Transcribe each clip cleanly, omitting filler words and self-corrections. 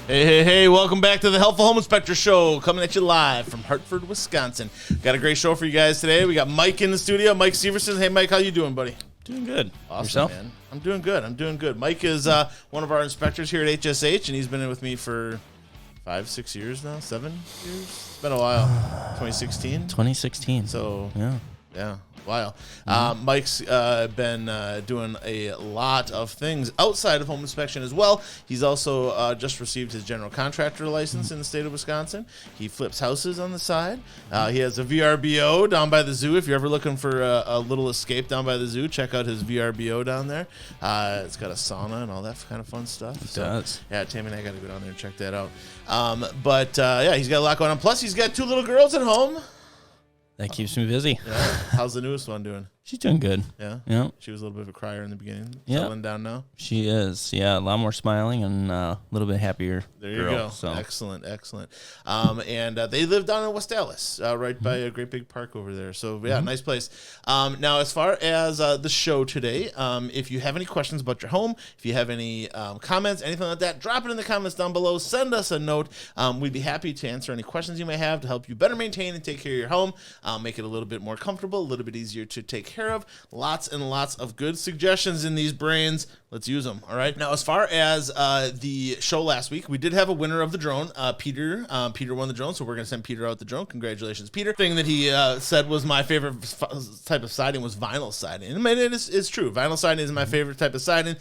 Hey, welcome back to the Helpful Home Inspector Show, coming at you live from Hartford, Wisconsin. Got a great show for you guys today. We got Mike in the studio, Mike Severson. Hey, Mike, how you doing, buddy? Doing good. Awesome, Yourself? man. I'm doing good. Mike is one of our inspectors here at HSH, and he's been with me for 5-6 years now, 7 years? It's been a while. 2016? So, yeah. Wow. Mike's been doing a lot of things outside of home inspection as well. He's also just received his general contractor license in the state of Wisconsin. He flips houses on the side. He has a VRBO down by the zoo. If you're ever looking for a little escape down by the zoo, check out his VRBO down there. It's got a sauna and all that kind of fun stuff. It does. Yeah, Tammy and I got to go down there and check that out. Yeah, he's got a lot going on. Plus, he's got 2 little girls at home. That keeps me busy. Yeah. How's the newest one doing? She's doing good. Yeah? She was a little bit of a crier in the beginning. Settling down now? She is. Yeah, a lot more smiling and a little bit happier. There you go. So. Excellent. And they live down in West Dallas, right by a great big park over there. So, yeah, nice place. Now, as far as the show today, if you have any questions about your home, if you have any comments, anything like that, drop it in the comments down below. Send us a note. We'd be happy to answer any questions you may have to help you better maintain and take care of your home, make it a little bit more comfortable, a little bit easier to take care of. Lots and lots of good suggestions in these brains. Let's use them. All right. Now, as far as the show last week, we did have a winner of the drone. Peter. Peter won the drone, so we're going to send Peter out the drone. Congratulations, Peter. Thing that he said was my favorite type of siding was vinyl siding. And it is true. Vinyl siding is my favorite type of siding.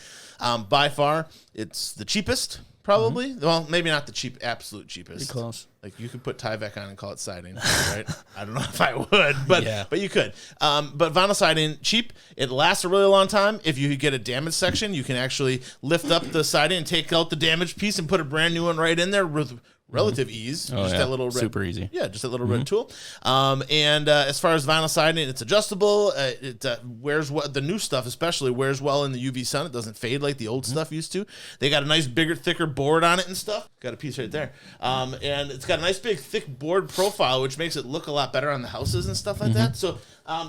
By far, it's the cheapest. Probably. Well, maybe not the absolute cheapest. Pretty close. Like you could put Tyvek on and call it siding, right? I don't know if I would, but you could. But vinyl siding, cheap. It lasts a really long time. If you get a damaged section, you can actually lift up the siding and take out the damaged piece and put a brand new one right in there with relative ease. That little red, super easy. Yeah, just that little red tool. As far as vinyl siding, it's adjustable. It wears the new stuff especially wears well in the UV sun. It doesn't fade like the old stuff used to. They got a nice bigger, thicker board on it and stuff. Got a piece right there. And it's got a nice big thick board profile, which makes it look a lot better on the houses and stuff like that. So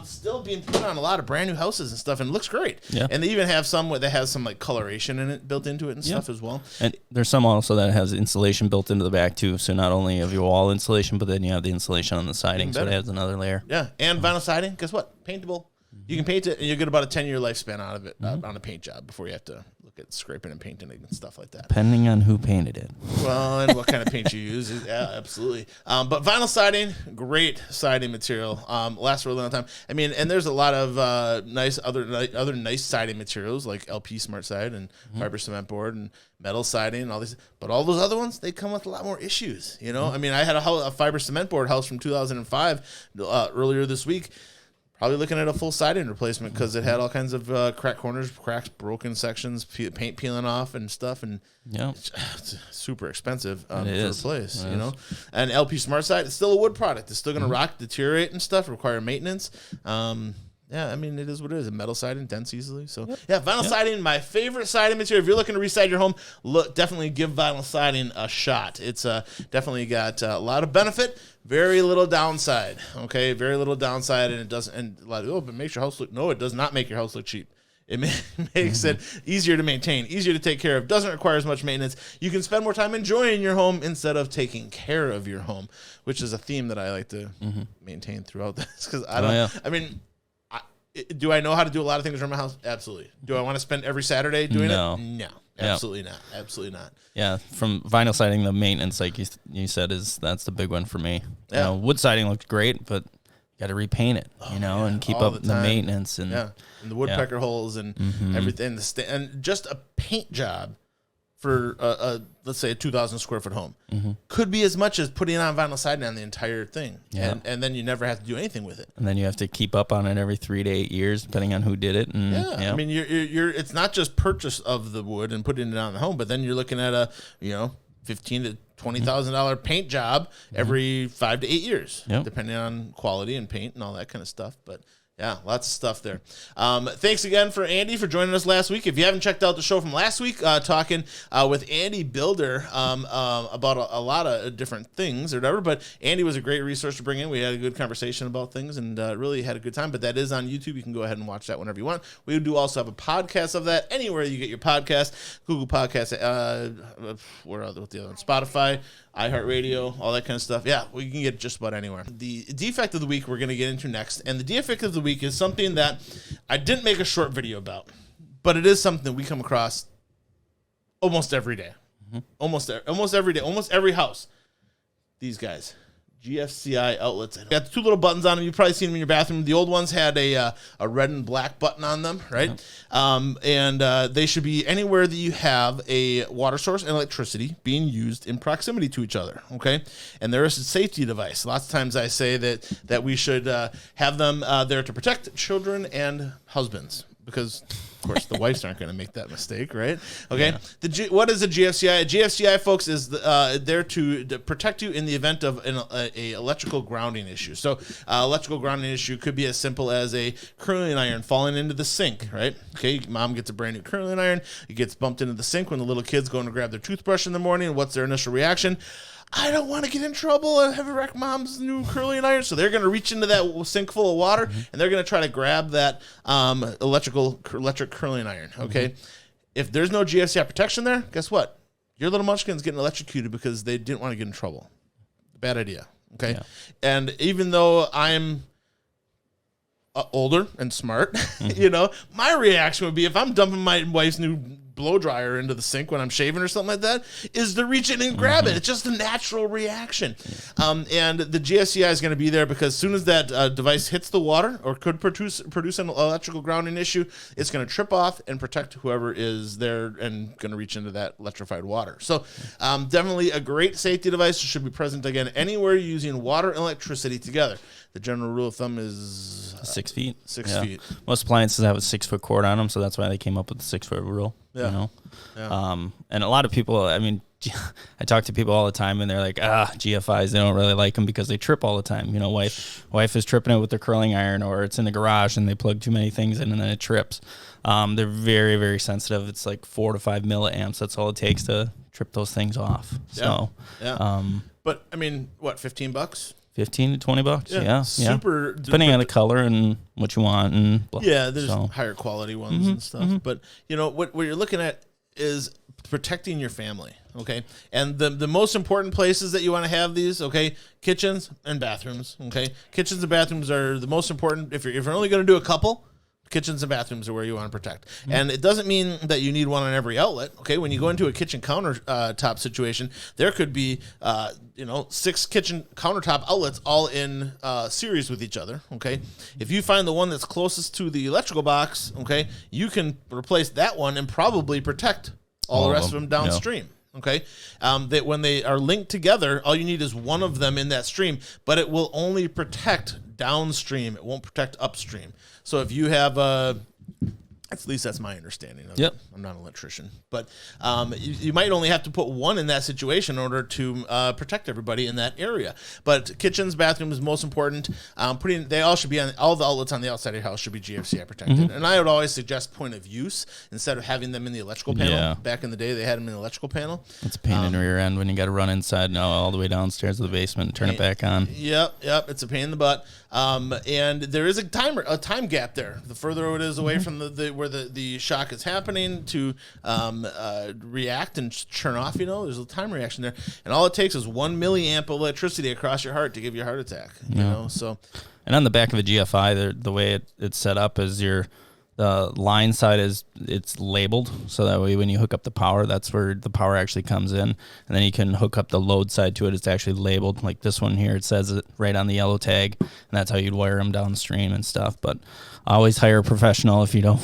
still being put on a lot of brand new houses and stuff, and it looks great. Yeah. And they even have some that has some like coloration in it built into it and stuff as well. And there's some also that has insulation built into the back too. So not only have your wall insulation, but then you have the insulation on the siding, so it adds another layer. Yeah, and vinyl siding, guess what? Paintable. You can paint it, and you'll get about a 10-year lifespan out of it on a paint job before you have to look at scraping and painting it and stuff like that. Depending on who painted it. Well, and what kind of paint you use. Yeah, absolutely. But vinyl siding, great siding material. Lasts for a long time. I mean, and there's a lot of other nice siding materials like LP Smart Side and fiber cement board and metal siding and all these. But all those other ones, they come with a lot more issues. You know, I mean, I had a fiber cement board house from 2005 earlier this week. Probably looking at a full siding replacement because it had all kinds of cracked corners, cracks, broken sections, paint peeling off and stuff, and it's super expensive to replace. You know, and LP Smart Side, it's still a wood product. It's still going to rock, deteriorate, and stuff. Require maintenance. Yeah, I mean, it is what it is. Metal siding dents easily. So, vinyl siding, my favorite siding material. If you're looking to reside your home, definitely give vinyl siding a shot. It's definitely got a lot of benefit, very little downside. Okay, very little downside, and it doesn't. And but it makes your house look. No, it does not make your house look cheap. It makes it easier to maintain, easier to take care of, doesn't require as much maintenance. You can spend more time enjoying your home instead of taking care of your home, which is a theme that I like to maintain throughout this. Because I mean. Do I know how to do a lot of things around my house? Absolutely. Do I want to spend every Saturday doing it? No. Absolutely not. Absolutely not. Yeah, from vinyl siding, the maintenance, like you said, that's the big one for me. Yeah. You know, wood siding looks great, but you got to repaint it, and keep up the maintenance and the woodpecker holes and everything. And just a paint job for let's say a 2,000 square foot home could be as much as putting on vinyl siding on the entire thing, and then you never have to do anything with it. And then you have to keep up on it every 3 to 8 years, depending on who did it. And, I mean, you're it's not just purchase of the wood and putting it on the home, but then you're looking at a $15,000 to $20,000 paint job every 5 to 8 years, depending on quality and paint and all that kind of stuff. But Yeah, lots of stuff there. Thanks again for Andy for joining us last week. If you haven't checked out the show from last week, talking with Andy Builder about a lot of different things or whatever, but Andy was a great resource to bring in. We had a good conversation about things and really had a good time, but that is on YouTube. You can go ahead and watch that whenever you want. We do also have a podcast of that anywhere you get your podcast, Google Podcasts, where are the other ones? Spotify, iHeartRadio, all that kind of stuff. Yeah, we can get just about anywhere. The defect of the week we're going to get into next, and the defect of the week is something that I didn't make a short video about, but it is something that we come across almost every day. Mm-hmm. Almost every day, almost every house. These guys. GFCI outlets. Got the two little buttons on them. You've probably seen them in your bathroom. The old ones had a red and black button on them, right? And they should be anywhere that you have a water source and electricity being used in proximity to each other, okay? And there is a safety device. Lots of times I say that we should have them there to protect children and husbands, because of course the wives aren't going to make that mistake, right? Okay. Yeah. What is a GFCI? A GFCI, folks, is there to protect you in the event of a electrical grounding issue. So electrical grounding issue could be as simple as a curling iron falling into the sink, right? Okay, mom gets a brand new curling iron. It gets bumped into the sink when the little kid's going to grab their toothbrush in the morning. What's their initial reaction? I don't want to get in trouble and have a wreck mom's new curling iron. So they're going to reach into that sink full of water, and they're going to try to grab that electric curling iron, okay? Mm-hmm. If there's no GFCI protection there, guess what? Your little munchkin's getting electrocuted because they didn't want to get in trouble. Bad idea, okay? Yeah. And even though I'm older and smart, my reaction would be, if I'm dumping my wife's new blow dryer into the sink when I'm shaving or something like that, is to reach in and grab it. It's just a natural reaction. And the GFCI is going to be there because as soon as that device hits the water or could produce an electrical grounding issue, it's going to trip off and protect whoever is there and going to reach into that electrified water. So definitely a great safety device. It should be present, again, anywhere using water and electricity together. The general rule of thumb is 6 feet. 6 feet. Most appliances have a 6 foot cord on them, so that's why they came up with the 6 foot rule. Yeah. And a lot of people, I mean, I talk to people all the time, and they're like, GFIs, they don't really like them because they trip all the time. Wife is tripping it with their curling iron, or it's in the garage and they plug too many things in and then it trips. They're very, very sensitive. It's like 4 to 5 milliamps. That's all it takes to trip those things off. So, but I mean, what, $15? $15 to $20, yeah. Super. Depending on the color and what you want, and there's higher quality ones and stuff. But what you're looking at is protecting your family, okay? And the most important places that you want to have these, okay, kitchens and bathrooms, okay? Kitchens and bathrooms are the most important. If you're only going to do a couple, kitchens and bathrooms are where you want to protect. And it doesn't mean that you need one on every outlet, okay? When you go into a kitchen countertop situation, there could be 6 kitchen countertop outlets all in series with each other, okay? If you find the one that's closest to the electrical box, okay, you can replace that one and probably protect all the rest of them downstream. Yeah. Okay, that when they are linked together, all you need is one of them in that stream, but it will only protect downstream. It won't protect upstream. So if you have at least that's my understanding of it. I'm not an electrician, but you might only have to put one in that situation in order to protect everybody in that area. But kitchens, bathrooms, most important. They all should be all the outlets on the outside of your house should be GFCI protected. And I would always suggest point of use instead of having them in the electrical panel. Yeah. Back in the day, they had them in the electrical panel. It's a pain in the rear end when you got to run inside all the way downstairs to the basement and turn it back on. Yep, it's a pain in the butt. And there is a time gap there. The further it is away from where the shock is happening to react and turn off, there's a time reaction there. And all it takes is 1 milliamp of electricity across your heart to give you a heart attack. So. And on the back of a GFI, the way it's set up is the line side it's labeled, so that way when you hook up the power, that's where the power actually comes in, and then you can hook up the load side to it. It's actually labeled like this one here. It says it right on the yellow tag, and that's how you'd wire them downstream and stuff. But always hire a professional if you don't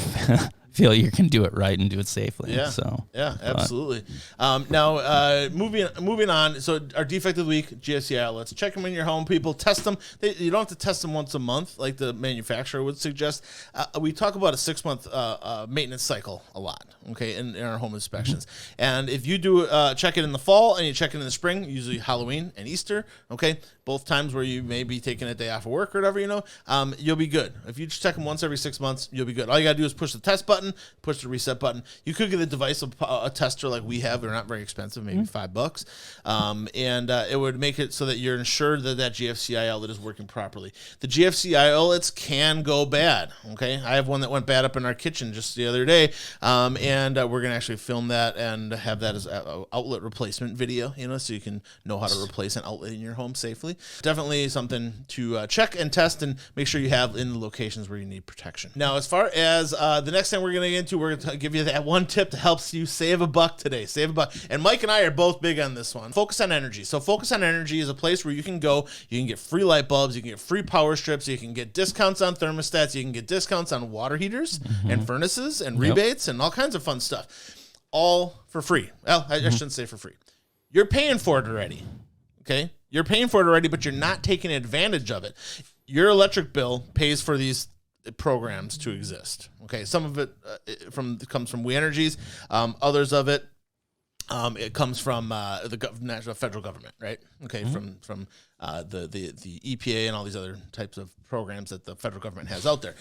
feel you can do it right and do it safely. Yeah. So yeah, absolutely. Now, moving on. So our defect of the week, GFCI outlets. Check them in your home, people. Test them. You don't have to test them once a month like the manufacturer would suggest. We talk about a 6-month maintenance cycle a lot, okay, in our home inspections. And if you do check it in the fall and you check it in the spring, usually Halloween and Easter, okay, both times where you may be taking a day off of work or whatever, you'll be good. If you just check them once every 6 months, you'll be good. All you got to do is push the test button, push the reset button. You could get a device, a tester like we have. They're not very expensive, maybe $5. And it would make it so that you're ensured that GFCI outlet is working properly. The GFCI outlets can go bad, okay? I have one that went bad up in our kitchen just the other day, and we're going to actually film that and have that as an outlet replacement video, so you can know how to replace an outlet in your home safely. Definitely something to check and test and make sure you have in the locations where you need protection. Now, as far as the next thing we're going to get into, we're going to give you that one tip that helps you save a buck today. Save a buck. And Mike and I are both big on this one. Focus on Energy. So Focus on Energy is a place where you can go. You can get free light bulbs. You can get free power strips. You can get discounts on thermostats. You can get discounts on water heaters and furnaces and rebates and all kinds of fun stuff. All for free. Well, I shouldn't say for free. You're paying for it already. Okay? You're paying for it already, but you're not taking advantage of it. Your electric bill pays for these programs to exist. Okay, some of it comes from We Energies. Others of it comes from the national federal government, right? Okay, from the EPA and all these other types of programs that the federal government has out there.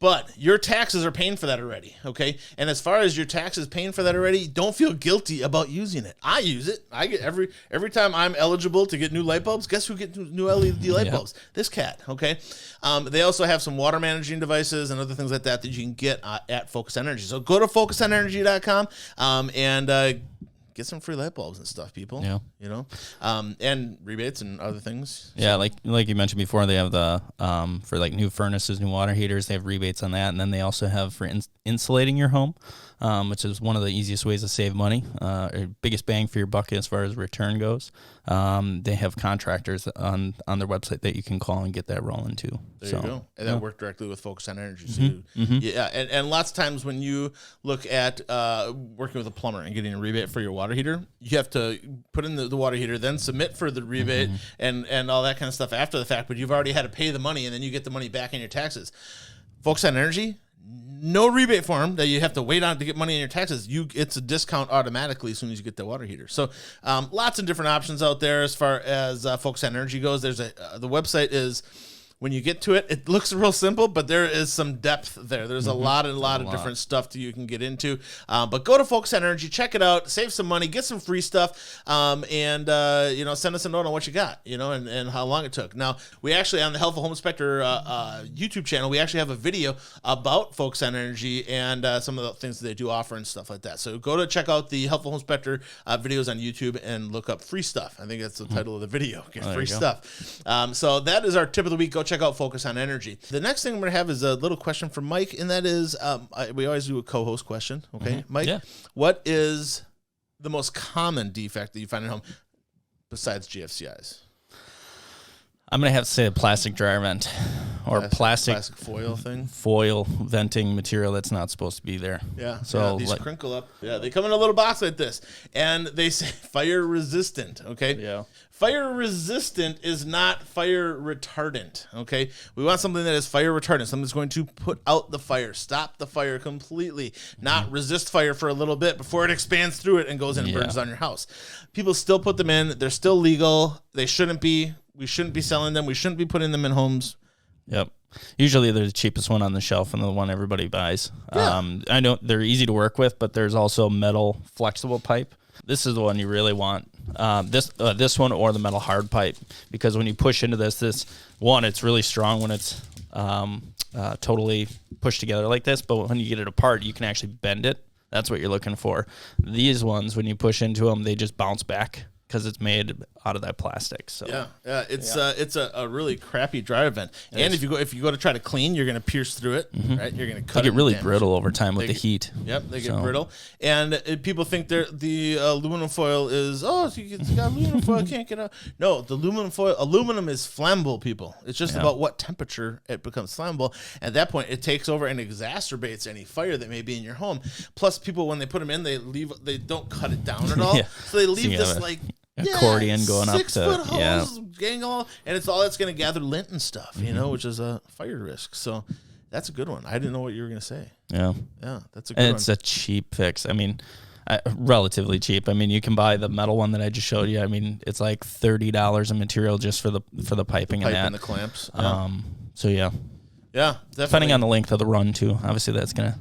But your taxes are paying for that already, okay? And as far as your taxes paying for that already, don't feel guilty about using it. I use it. I get every time I'm eligible to get new light bulbs, guess who gets new LED light bulbs? This cat, okay? They also have some water managing devices and other things like that you can get at Focus Energy. So go to focusonenergy.com and get some free light bulbs and stuff, people. Yeah. And rebates and other things. Yeah, like you mentioned before, they have the for like new furnaces, new water heaters, they have rebates on that, and then they also have for insulating your home, which is one of the easiest ways to save money, or biggest bang for your buck as far as return goes. They have contractors on their website that you can call and get that rolling too. There you go. And that work directly with Focus on Energy. So and lots of times when you look at working with a plumber and getting a rebate for your water heater, you have to put in the water heater, then submit for the rebate and all that kind of stuff after the fact, but you've already had to pay the money and then you get the money back in your taxes. Focus on Energy, no rebate form that you have to wait on to get money in your taxes. It's a discount automatically as soon as you get the water heater. So lots of different options out there as far as Focus on Energy goes. There's the website is, when you get to it, it looks real simple, but there is some depth there. There's a lot of different stuff that you can get into. But go to Focus on Energy, check it out, save some money, get some free stuff, and send us a note on what you got, and how long it took. Now, we actually, on the Helpful Home Inspector YouTube channel, we actually have a video about Focus on Energy and some of the things that they do offer and stuff like that. So go to check out the Helpful Home Inspector videos on YouTube and look up free stuff. I think that's the title of the video. Get free stuff. So that is our tip of the week. Go check out Focus on Energy. The next thing we're going to have is a little question from Mike, and that is, we always do a co-host question, okay? Mike, what is the most common defect that you find at home besides GFCIs? I'm going to have to say a plastic dryer vent or plastic foil thing. Foil venting material that's not supposed to be there. Yeah. So these crinkle up. Yeah, they come in a little box like this, and they say fire resistant, okay? Yeah. Fire resistant is not fire retardant, okay? We want something that is fire retardant, something that's going to put out the fire, stop the fire completely, not resist fire for a little bit before it expands through it and goes in and burns down your house. People still put them in. They're still legal. They shouldn't be. We shouldn't be selling them. We shouldn't be putting them in homes. Yep. Usually they're the cheapest one on the shelf and the one everybody buys. Yeah. I know they're easy to work with, but there's also metal flexible pipe. This is the one you really want. This one or the metal hard pipe, because when you push into this one, it's really strong when it's totally pushed together like this, but when you get it apart, you can actually bend it. That's what you're looking for. These ones, when you push into them, they just bounce back. because it's made out of that plastic. So it's a really crappy dryer vent. And if you go to try to clean, you're going to pierce through it, right? You're going to cut. They get really brittle over time with the heat. Yep, they get brittle. And people think the aluminum foil is it's got aluminum foil, can't get out. No, the aluminum is flammable, people. It's just about what temperature it becomes flammable. At that point, it takes over and exacerbates any fire that may be in your home. Plus, people when they put them in, they don't cut it down at all, so they leave this like accordion going up to 6 foot hose gangle, and it's all that's going to gather lint and stuff, which is a fire risk. So that's a good one. I didn't know what you were going to say. Yeah, that's a good one. It's a cheap fix. I mean, relatively cheap. I mean, you can buy the metal one that I just showed you. I mean, it's like $30 in material just for the piping and the clamps. So yeah, definitely. Depending on the length of the run too. Obviously, that's gonna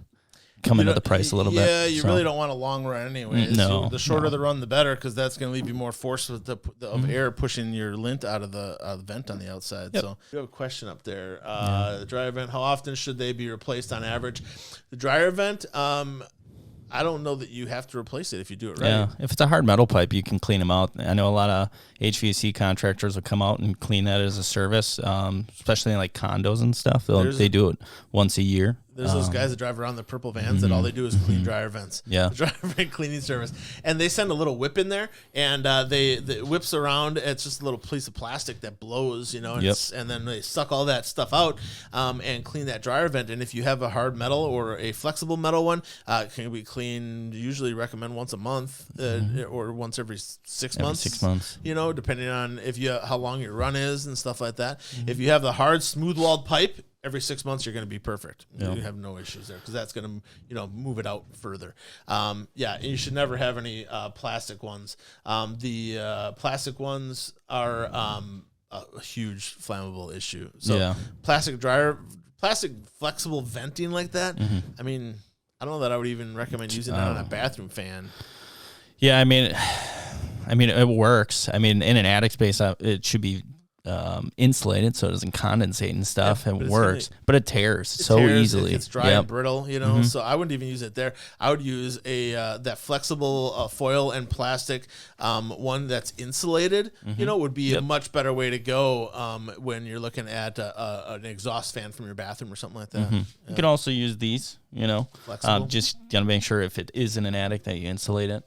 come into the price a little bit. Yeah, you really don't want a long run anyway. No, the shorter the run, the better, because that's going to leave you more force of air pushing your lint out of the vent on the outside. Yep. So you have a question up there. The dryer vent, how often should they be replaced on average? The dryer vent, I don't know that you have to replace it if you do it right. Yeah, if it's a hard metal pipe, you can clean them out. I know a lot of HVAC contractors will come out and clean that as a service, especially in like condos and stuff. They do it once a year. There's those guys that drive around the purple vans that all they do is clean dryer vents. Yeah. The dryer vent cleaning service. And they send a little whip in there, and the whips around. It's just a little piece of plastic that blows, and, and then they suck all that stuff out and clean that dryer vent. And if you have a hard metal or a flexible metal one, it can be cleaned, usually recommend once a month or once every 6 months. 6 months. Depending on how long your run is and stuff like that. If you have the hard, smooth-walled pipe, every 6 months you're going to be perfect. You have no issues there because that's going to move it out further. And you should never have any plastic ones. The plastic ones are a huge flammable issue. So plastic flexible venting like that. I mean, I don't know that I would even recommend using that on a bathroom fan. Yeah, I mean it works. I mean, in an attic space, it should be insulated so it doesn't condensate and stuff. It works, but it tears so easily. It's dry and brittle, so I wouldn't even use it there. I would use that flexible foil and plastic one that's insulated, would be a much better way to go when you're looking at an exhaust fan from your bathroom or something like that. You can also use these, just gotta make sure if it is in an attic that you insulate it.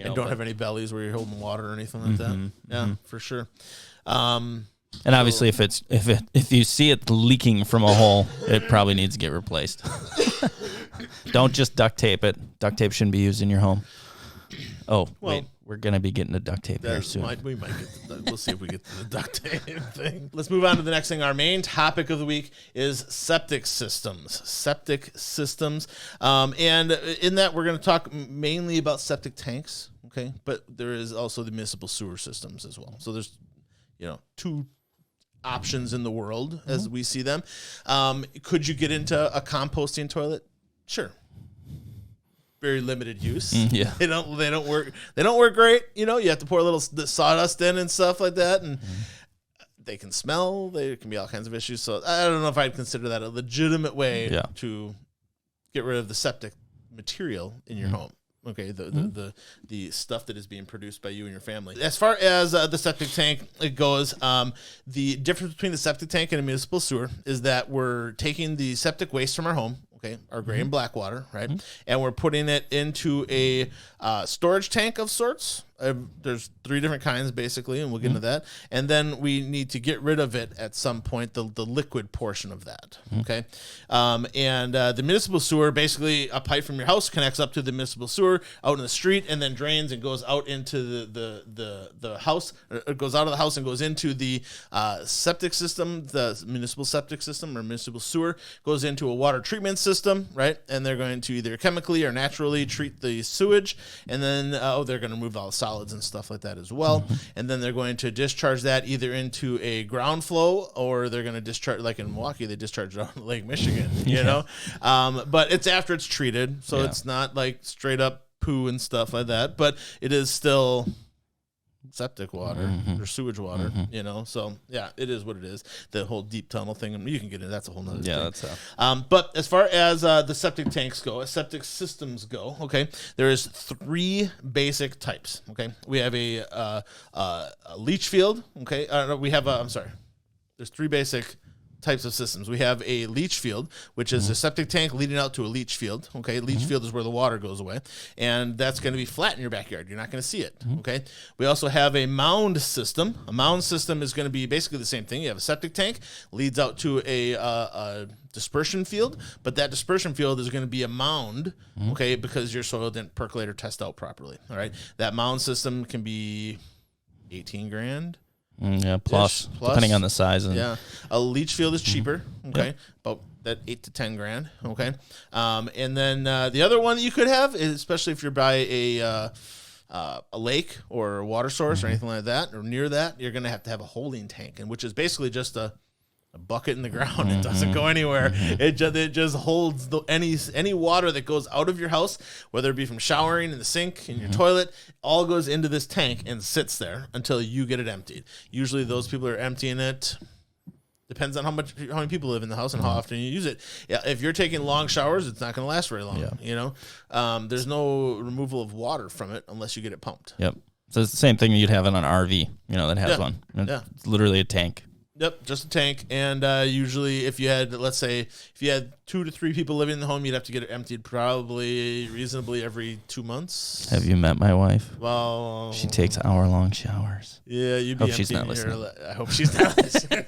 And don't have any bellies where you're holding water or anything like that. Yeah, for sure. And obviously, if you see it leaking from a hole, it probably needs to get replaced. Don't just duct tape it. Duct tape shouldn't be used in your home. Oh, wait. We're going to be getting to duct tape here soon. We might get we'll see if we get to the duct tape thing. Let's move on to the next thing. Our main topic of the week is septic systems. And in that, we're going to talk mainly about septic tanks, okay? But there is also the municipal sewer systems as well. So there's, two options in the world as we see them. Could you get into a composting toilet? Sure. Very limited use. They don't work. They don't work great. You have to pour a little sawdust in and stuff like that, and they can smell. There can be all kinds of issues. So I don't know if I'd consider that a legitimate way to get rid of the septic material in your home. Okay, the stuff that is being produced by you and your family. As far as the septic tank goes, the difference between the septic tank and a municipal sewer is that we're taking the septic waste from our home. Okay, our gray and black water, right? And we're putting it into a storage tank of sorts. There's 3 different kinds, basically, and we'll get into that. And then we need to get rid of it at some point, the liquid portion of that, okay? And the municipal sewer, basically a pipe from your house connects up to the municipal sewer out in the street and then drains and goes out into the house. It goes out of the house and goes into the septic system, the municipal septic system or municipal sewer, goes into a water treatment system, right? And they're going to either chemically or naturally treat the sewage, and then they're going to remove all the solids and stuff like that as well. And then they're going to discharge that either into a ground flow or they're going to discharge, like in Milwaukee, they discharge it on Lake Michigan, you know? But it's after it's treated, so it's not like straight up poo and stuff like that, but it is still septic water or sewage water, you know. So yeah, it is what it is. The whole deep tunnel thing, I mean, you can get into that's a whole nother thing. That's but as far as the septic tanks go, as septic systems go, okay, there is 3 basic types. Okay, we have a leach field. Okay, there's 3 basic types of systems. We have a leach field, which is a septic tank leading out to a leach field. Okay, leach field is where the water goes away, and that's going to be flat in your backyard. You're not going to see it. Okay, we also have a mound system. A mound system is going to be basically the same thing. You have a septic tank, leads out to a dispersion field, but that dispersion field is going to be a mound, okay, because your soil didn't percolate or test out properly. All right, that mound system can be 18 grand. Yeah, plus, depending on the size. And a leach field is cheaper. Okay, about that 8 to 10 grand. Okay, and then the other one that you could have, is, especially if you're by a lake or a water source or anything like that, or near that, you're going to have a holding tank, and which is basically just a bucket in the ground. It doesn't go anywhere. It just holds any water that goes out of your house, whether it be from showering in the sink, in your toilet, all goes into this tank and sits there until you get it emptied. Usually those people are emptying it. Depends on how many people live in the house and how often you use it. Yeah, if you're taking long showers, it's not going to last very long. You know, there's no removal of water from it unless you get it pumped. Yep. So it's the same thing you'd have in an RV. You know, that has one. It's literally a tank. Yep, just a tank. And usually if you had, let's say, if you had 2 to 3 people living in the home, you'd have to get it emptied probably reasonably every 2 months. Have you met my wife? Well, she takes hour-long showers. Yeah, you'd be hope she's not listening. I hope she's not listening.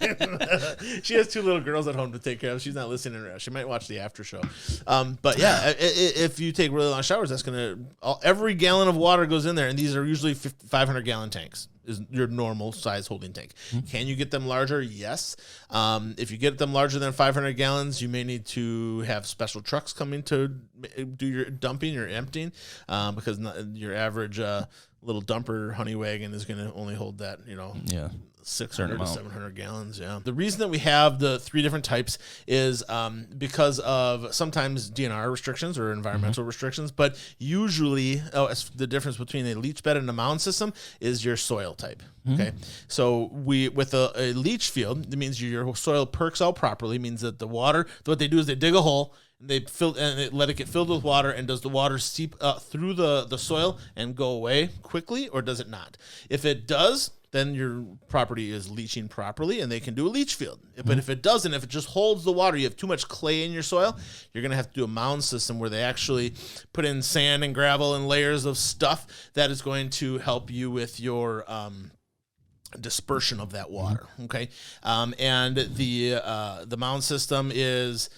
She has 2 little girls at home to take care of. She's not listening. She might watch the after show. But yeah, if you take really long showers, that's going to, every gallon of water goes in there, and these are usually 500-gallon tanks. Is your normal size holding tank. Can you get them larger? Yes. If you get them larger than 500 gallons, you may need to have special trucks coming to do your dumping or emptying, because your average little dumper honey wagon is going to only hold that, 600 to 700 gallons. Yeah. The reason that we have the 3 different types is because of sometimes DNR restrictions or environmental restrictions, but usually the difference between a leach bed and a mound system is your soil type. Okay. So with a leach field, it means your soil perks out properly, means that the water, what they do is they dig a hole, they let it get filled with water, and does the water seep through the soil and go away quickly, or does it not? If it does, then your property is leaching properly, and they can do a leach field. But if it doesn't, if it just holds the water, you have too much clay in your soil, you're going to have to do a mound system where they actually put in sand and gravel and layers of stuff that is going to help you with your dispersion of that water. Okay, and the mound system is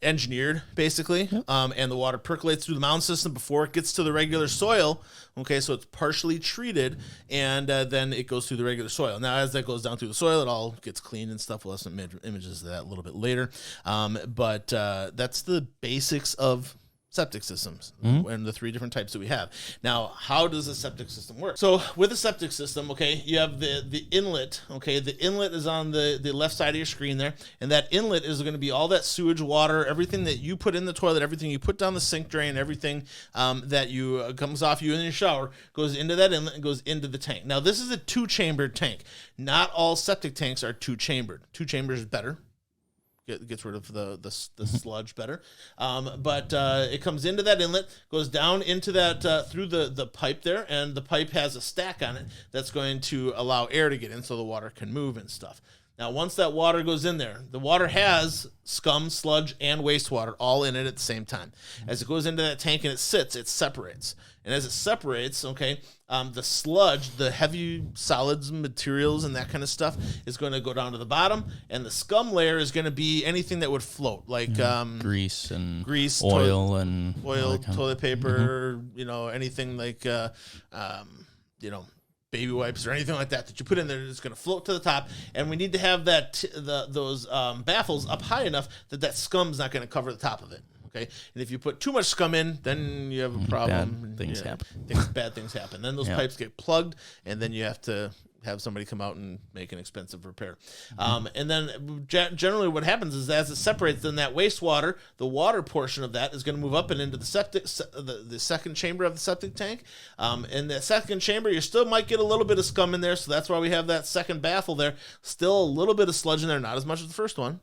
engineered basically, and the water percolates through the mound system before it gets to the regular soil. Okay, so it's partially treated, and then it goes through the regular soil. Now, as that goes down through the soil, it all gets cleaned and stuff. We'll have some images of that a little bit later, but that's the basics of septic systems and the 3 different types that we have. Now, how does a septic system work? So with a septic system, okay, you have the inlet. Okay, the inlet is on the left side of your screen there, and that inlet is going to be all that sewage water, everything that you put in the toilet, everything you put down the sink drain, everything that comes off you in your shower goes into that inlet and goes into the tank. Now, this is a 2-chambered tank. Not all septic tanks are 2-chambered. 2 chambers is better. Gets rid of the sludge better, but it comes into that inlet, goes down into that through the pipe there, and the pipe has a stack on it that's going to allow air to get in so the water can move and stuff. Now, once that water goes in there, the water has scum, sludge, and wastewater all in it at the same time. As it goes into that tank and it sits, it separates. And as it separates, okay, the sludge, the heavy solids, materials, and that kind of stuff is going to go down to the bottom, and the scum layer is going to be anything that would float, like grease, oil, oil, toilet paper, anything like, baby wipes or anything like that you put in there that's going to float to the top, and we need to have those baffles up high enough that scum's not going to cover the top of it. Okay, and if you put too much scum in, then you have a problem. Bad things happen. Bad things happen. Then those pipes get plugged, and then you have to have somebody come out and make an expensive repair. And then generally what happens is as it separates, then that wastewater, the water portion of that is going to move up and into the septic, the second chamber of the septic tank. In that second chamber, you still might get a little bit of scum in there, so that's why we have that second baffle there. Still a little bit of sludge in there, not as much as the first one.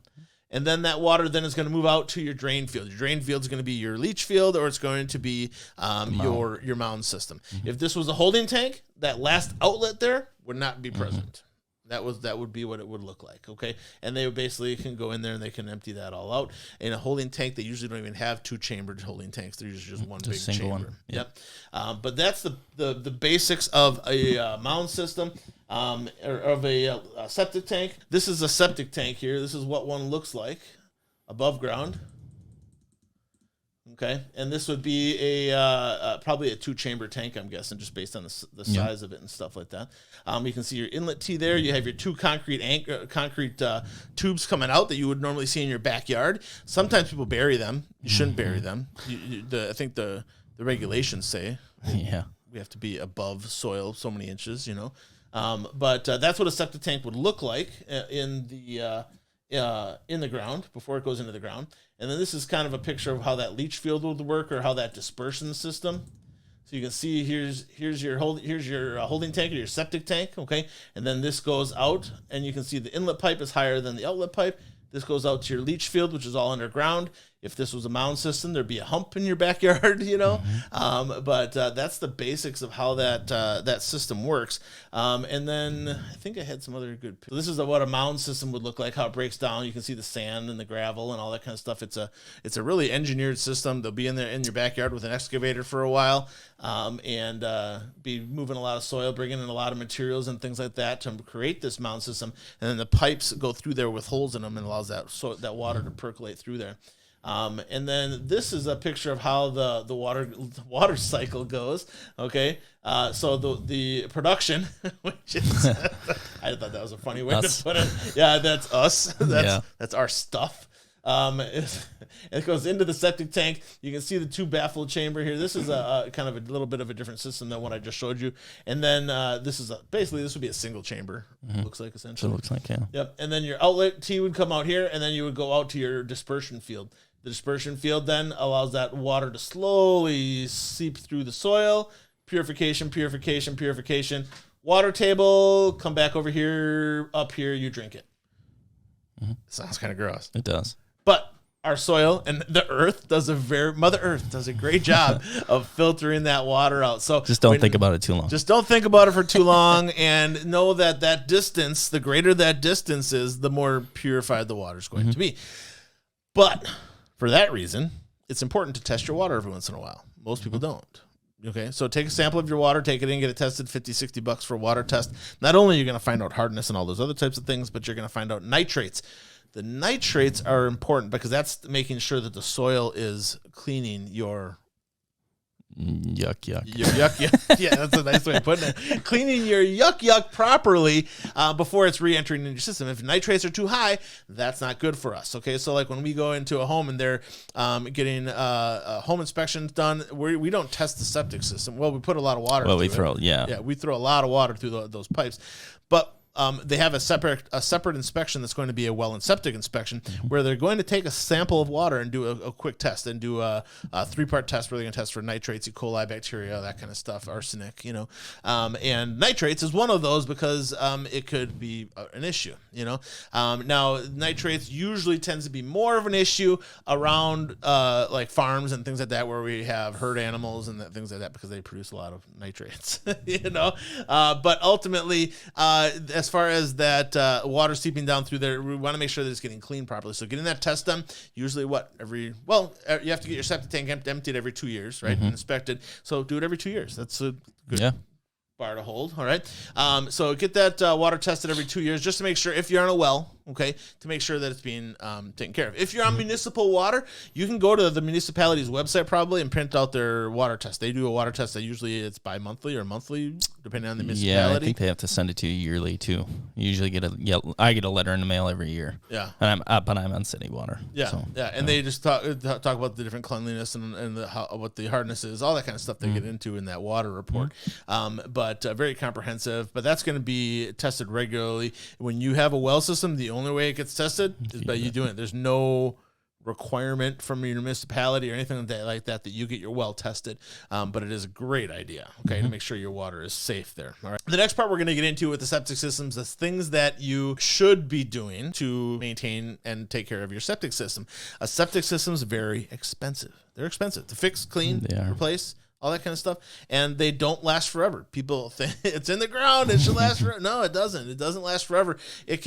And then that water then is going to move out to your drain field. Your drain field is going to be your leach field, or it's going to be your mound system. If this was a holding tank, that last outlet there would not be present. That would be what it would look like, okay? And they basically can go in there and they can empty that all out. In a holding tank, they usually don't even have two-chambered holding tanks. They're usually just one big chamber. One. Yep. But that's the basics of a mound system. Or of a septic tank. This is a septic tank here. This is what one looks like above ground. Okay, and this would be a probably a two-chamber tank, I'm guessing, just based on the size of it and stuff like that. You can see your inlet T there. You have your two concrete tubes coming out that you would normally see in your backyard. Sometimes people bury them. You shouldn't bury them. I think the regulations say we have to be above soil so many inches, But that's what a septic tank would look like in the ground before it goes into the ground. And then this is kind of a picture of how that leach field would work, or how that dispersion system. So you can see here's your holding tank or your septic tank, okay? And then this goes out, and you can see the inlet pipe is higher than the outlet pipe. This goes out to your leach field, which is all underground. If this was a mound system, there'd be a hump in your backyard, But that's the basics of how that system works. And then I think I had some other good. So this is what a mound system would look like, how it breaks down. You can see the sand and the gravel and all that kind of stuff. It's a really engineered system. They'll be in there in your backyard with an excavator for a while, and be moving a lot of soil, bringing in a lot of materials and things like that to create this mound system. And then the pipes go through there with holes in them and allows that water to percolate through there. And then this is a picture of how the water cycle goes. Okay, so the production, which is I thought that was a funny way to put it. Yeah, that's us. That's our stuff. It goes into the septic tank. You can see the two baffle chamber here. This is a kind of a little bit of a different system than what I just showed you. And then this would be a single chamber. Looks like essentially. So it looks like, yeah. Yep. And then your outlet T would come out here, and then you would go out to your dispersion field. The dispersion field then allows that water to slowly seep through the soil. Purification. Water table, come back over here, up here, you drink it. Sounds kind of gross. It does. But our soil and the earth Mother Earth does a great job of filtering that water out. So just don't think about it too long. Just don't think about it for too long, and know that distance, the greater that distance is, the more purified the water is going to be. But for that reason, it's important to test your water every once in a while. Most people don't. Okay, so take a sample of your water, take it in, get it tested, $50-$60 for a water test. Not only are you going to find out hardness and all those other types of things, but you're going to find out nitrates. The nitrates are important because that's making sure that the soil is cleaning your yuck. Your yuck. Yeah, that's a nice way of putting it. Cleaning your yuck properly before it's re-entering into your system. If nitrates are too high, that's not good for us. Okay, so like when we go into a home and they're getting home inspections done, we don't test the septic system. Well, we put a lot of water. Well, we throw a lot of water through those pipes, but they have a separate inspection that's going to be a well and septic inspection, where they're going to take a sample of water and do a quick test and do a 3-part test where they're going to test for nitrates, E. coli, bacteria, that kind of stuff, arsenic, and nitrates is one of those because it could be an issue, Now, nitrates usually tends to be more of an issue around like farms and things like that, where we have herd animals and things like that, because they produce a lot of nitrates, but ultimately, as far as that water seeping down through there, we want to make sure that it's getting cleaned properly. So getting that test done, usually you have to get your septic tank emptied every 2 years, right? And inspected. So do it every 2 years. That's a good bar to hold. All right. So get that water tested every 2 years, just to make sure if you're on a well, okay, to make sure that it's being taken care of. If you're on municipal water, you can go to the municipality's website probably and print out their water test. They do a water test that usually it's bi-monthly or monthly, depending on the municipality. Yeah, I think they have to send it to you yearly too. You usually I get a letter in the mail every year. Yeah, and I'm on city water. Yeah, so, and they just talk about the different cleanliness and what the hardness is, all that kind of stuff they get into in that water report. But very comprehensive. But that's going to be tested regularly. When you have a well system, the only way it gets tested is by you doing it. There's no requirement from your municipality or anything like that you get your well tested, but it is a great idea, okay, to make sure your water is safe there. All right. The next part we're going to get into with the septic systems is things that you should be doing to maintain and take care of your septic system. A septic system is very expensive. They're expensive to fix, clean, replace, all that kind of stuff, and they don't last forever. People think it's in the ground, it should last forever. No, it doesn't. It doesn't last forever. It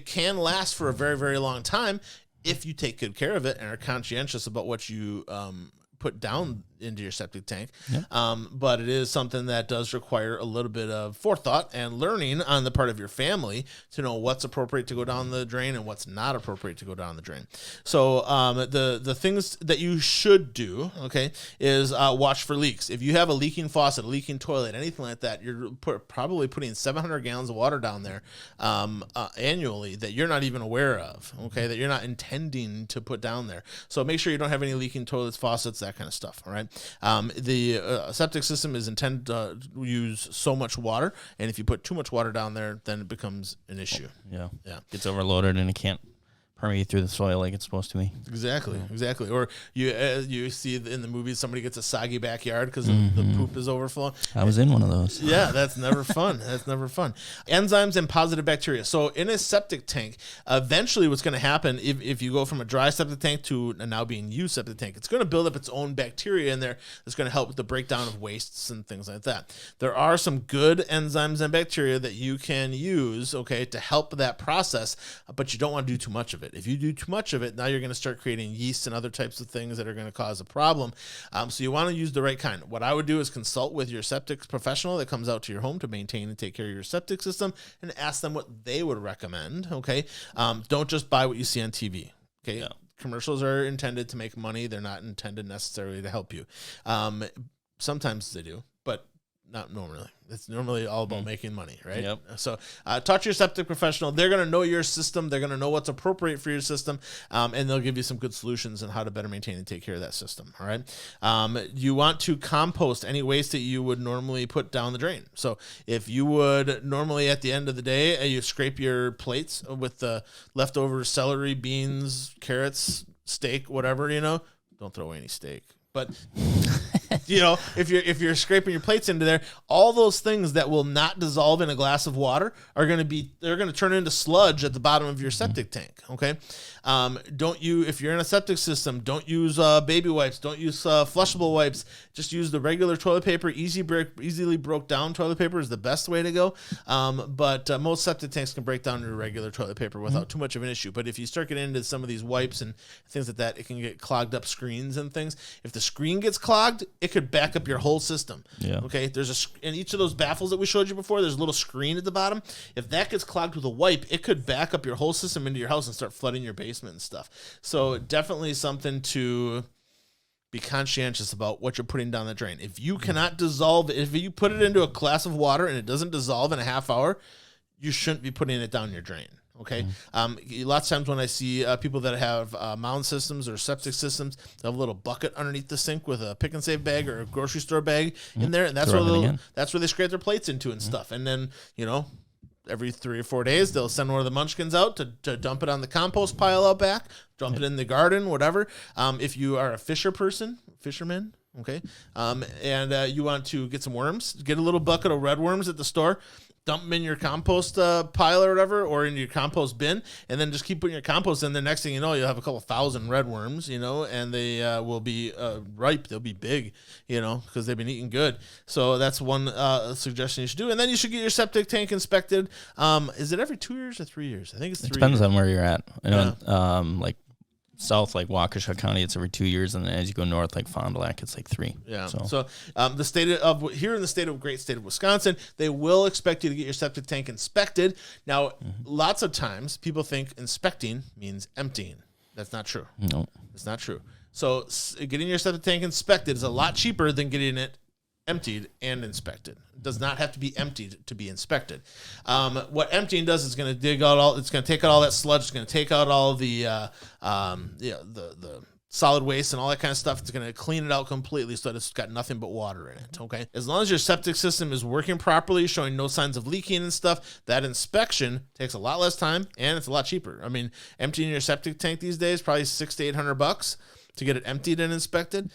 can last for a very, very long time if you take good care of it and are conscientious about what you put down into your septic tank. But it is something that does require a little bit of forethought and learning on the part of your family to know what's appropriate to go down the drain and what's not appropriate to go down the drain. So the things that you should do, okay, is watch for leaks. If you have a leaking faucet, a leaking toilet, anything like that, you're probably putting 700 gallons of water down there annually that you're not even aware of, okay, that you're not intending to put down there. So make sure you don't have any leaking toilets, faucets, that kind of stuff, all right? The septic system is intended to use so much water, and if you put too much water down there, then it becomes an issue. Yeah. Gets overloaded and it can't permeate through the soil like it's supposed to be. Exactly. Or you see in the movies somebody gets a soggy backyard because the poop is overflowing. I was in one of those. Yeah, that's never fun. Enzymes and positive bacteria. So in a septic tank, eventually what's going to happen if you go from a dry septic tank to a now being used septic tank, it's going to build up its own bacteria in there that's going to help with the breakdown of wastes and things like that. There are some good enzymes and bacteria that you can use, okay, to help that process, but you don't want to do too much of it. If you do too much of it, now you're going to start creating yeast and other types of things that are going to cause a problem. So you want to use the right kind. What I would do is consult with your septic professional that comes out to your home to maintain and take care of your septic system and ask them what they would recommend, okay? Don't just buy what you see on TV, okay? Yeah. Commercials are intended to make money. They're not intended necessarily to help you. Sometimes they do, but not normally. It's normally all about making money, right? Yep. So talk to your septic professional. They're going to know your system. They're going to know what's appropriate for your system, and they'll give you some good solutions on how to better maintain and take care of that system, all right? You want to compost any waste that you would normally put down the drain. So if you would normally at the end of the day, you scrape your plates with the leftover celery, beans, carrots, steak, whatever, don't throw away any steak. But if you're scraping your plates into there, all those things that will not dissolve in a glass of water they're going to turn into sludge at the bottom of your septic tank. Okay, if you're in a septic system, don't use baby wipes, don't use flushable wipes. Just use the regular toilet paper. Easily broke down toilet paper is the best way to go. But most septic tanks can break down your regular toilet paper without too much of an issue. But if you start getting into some of these wipes and things like that, it can get clogged up screens and things. If the screen gets clogged, it could back up your whole system. Yeah. Okay. There's in each of those baffles that we showed you before, there's a little screen at the bottom. If that gets clogged with a wipe, it could back up your whole system into your house and start flooding your basement and stuff. So definitely something to be conscientious about what you're putting down the drain. If you cannot dissolve, if you put it into a glass of water and it doesn't dissolve in a half hour, you shouldn't be putting it down your drain. Okay. Lots of times when I see people that have mound systems or septic systems, they have a little bucket underneath the sink with a pick and save bag or a grocery store bag in there, and that's where they scrape their plates into and stuff. And then every 3 or 4 days they'll send one of the munchkins out to dump it on the compost pile out back, dump it in the garden, whatever. If you are a fisherman, okay, and you want to get some worms, get a little bucket of red worms at the store. Dump them in your compost pile or whatever, or in your compost bin, and then just keep putting your compost in there. Next thing you know, you'll have a couple thousand red worms, and they will be ripe. They'll be big, because they've been eating good. So that's one suggestion you should do. And then you should get your septic tank inspected. Is it every 2 years or 3 years? I think it's 3 years. Depends on where you're at. Like south, like Waukesha County, it's every 2 years, and then as you go north, like Fond du Lac, it's like 3. Yeah. So the state of here in the great state of Wisconsin, they will expect you to get your septic tank inspected. Now, lots of times people think inspecting means emptying. That's not true. No, it's not true. So getting your septic tank inspected is a lot cheaper than getting it emptied and inspected. It does not have to be emptied to be inspected. What emptying does is going to it's going to take out all that sludge. It's going to take out all the solid waste and all that kind of stuff. It's going to clean it out completely so that it's got nothing but water in it. Okay. As long as your septic system is working properly, showing no signs of leaking and stuff, that inspection takes a lot less time and it's a lot cheaper. I mean, emptying your septic tank these days, probably $600 to $800 to get it emptied and inspected.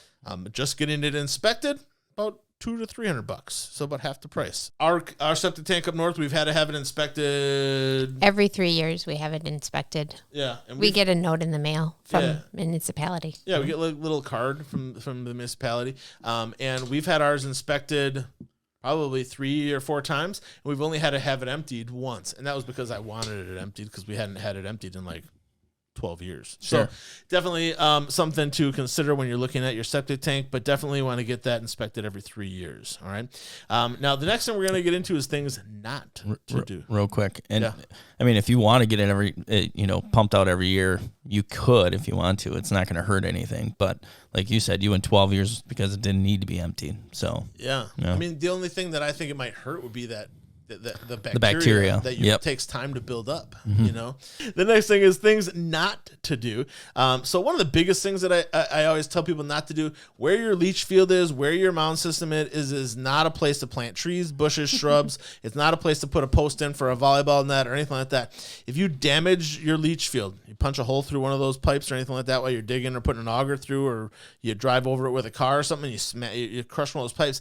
Just getting it inspected, about $200 to $300, so about half the price. Our septic tank up north, we've had to have it inspected every 3 years. We have it inspected. Yeah, and we get a note in the mail from municipality. Yeah, we get a little card from the municipality, and we've had ours inspected probably 3 or 4 times, and we've only had to have it emptied once, and that was because I wanted it emptied because we hadn't had it emptied in like 12 years. Sure. So definitely something to consider when you're looking at your septic tank, but definitely want to get that inspected every 3 years. All right. Now, the next thing we're going to get into is things not to do. Real quick. And I mean, if you want to get it pumped out every year, you could if you want to. It's not going to hurt anything. But like you said, you went 12 years because it didn't need to be emptied. So, yeah. I mean, the only thing that I think it might hurt would be that the bacteria that takes time to build up. The next thing is things not to do. So one of the biggest things that I always tell people not to do, where your leach field is, where your mound system is not a place to plant trees, bushes, shrubs. It's not a place to put a post in for a volleyball net or anything like that. If you damage your leach field, you punch a hole through one of those pipes or anything like that while you're digging or putting an auger through, or you drive over it with a car or something, you crush one of those pipes,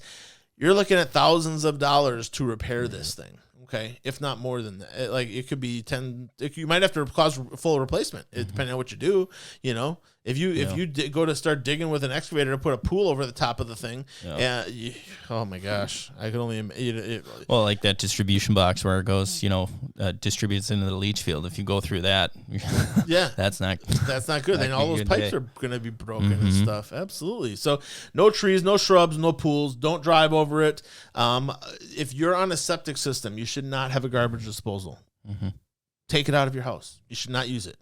you're looking at thousands of dollars to repair this thing. Okay, if not more than that. Like it could be 10. You might have to cause full replacement, depending on what you do. If you go to start digging with an excavator to put a pool over the top of the thing, oh my gosh, I could only. Well, like that distribution box where it goes, distributes into the leach field. If you go through that, that's not good. Then all those pipes are going to be broken and stuff. Absolutely. So no trees, no shrubs, no pools. Don't drive over it. If you're on a septic system, you should not have a garbage disposal. Take it out of your house. You should not use it.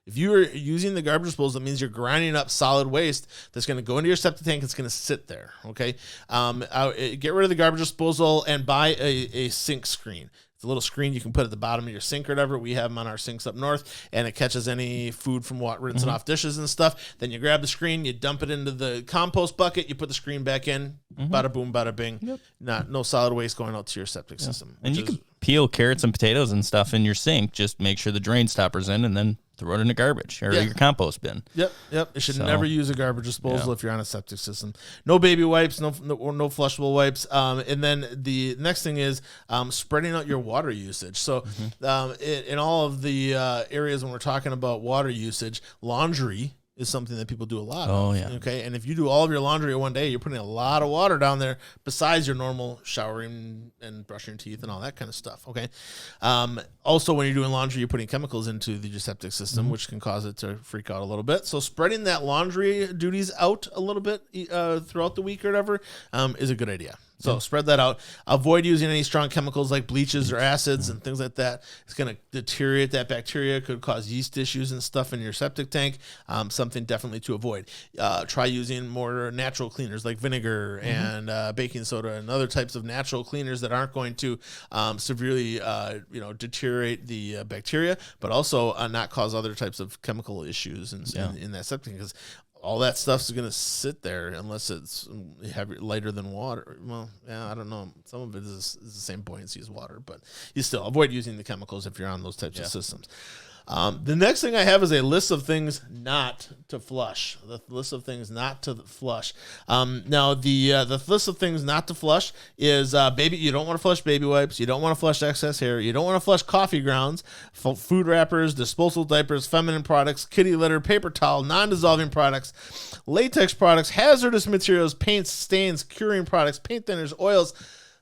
If you are using the garbage disposal, that means you're grinding up solid waste that's going to go into your septic tank. It's going to sit there. Okay. Get rid of the garbage disposal and buy a sink screen. It's a little screen you can put at the bottom of your sink or whatever. We have them on our sinks up north, and it catches any food from rinsing off dishes and stuff. Then you grab the screen, you dump it into the compost bucket, you put the screen back in, bada boom, bada bing. Yep. No solid waste going out to your septic system. And you can peel carrots and potatoes and stuff in your sink. Just make sure the drain stopper's in, and then throw it in the garbage or your compost bin. Yep. You should never use a garbage disposal if you're on a septic system. No baby wipes, no flushable wipes. And then the next thing is spreading out your water usage. So in all of the areas when we're talking about water usage, laundry is something that people do a lot of. Okay. And if you do all of your laundry in one day, you're putting a lot of water down there besides your normal showering and brushing your teeth and all that kind of stuff. Okay. Also, when you're doing laundry, you're putting chemicals into the septic system, which can cause it to freak out a little bit. So spreading that laundry duties out a little bit throughout the week or whatever is a good idea. So spread that out. Avoid using any strong chemicals like bleaches or acids and things like that. It's going to deteriorate that bacteria, could cause yeast issues and stuff in your septic tank. Something definitely to avoid. Try using more natural cleaners like vinegar and baking soda and other types of natural cleaners that aren't going to severely deteriorate the bacteria, but also not cause other types of chemical issues in that septic, because all that stuff's going to sit there unless it's lighter than water. Well, I don't know. Some of it is the same buoyancy as water, but you still avoid using the chemicals if you're on those types of systems. The next thing I have is a list of things not to flush. The list of things not to flush. Now, the list of things not to flush is you don't want to flush baby wipes. You don't want to flush excess hair. You don't want to flush coffee grounds, food wrappers, disposable diapers, feminine products, kitty litter, paper towel, non-dissolving products, latex products, hazardous materials, paints, stains, curing products, paint thinners, oils,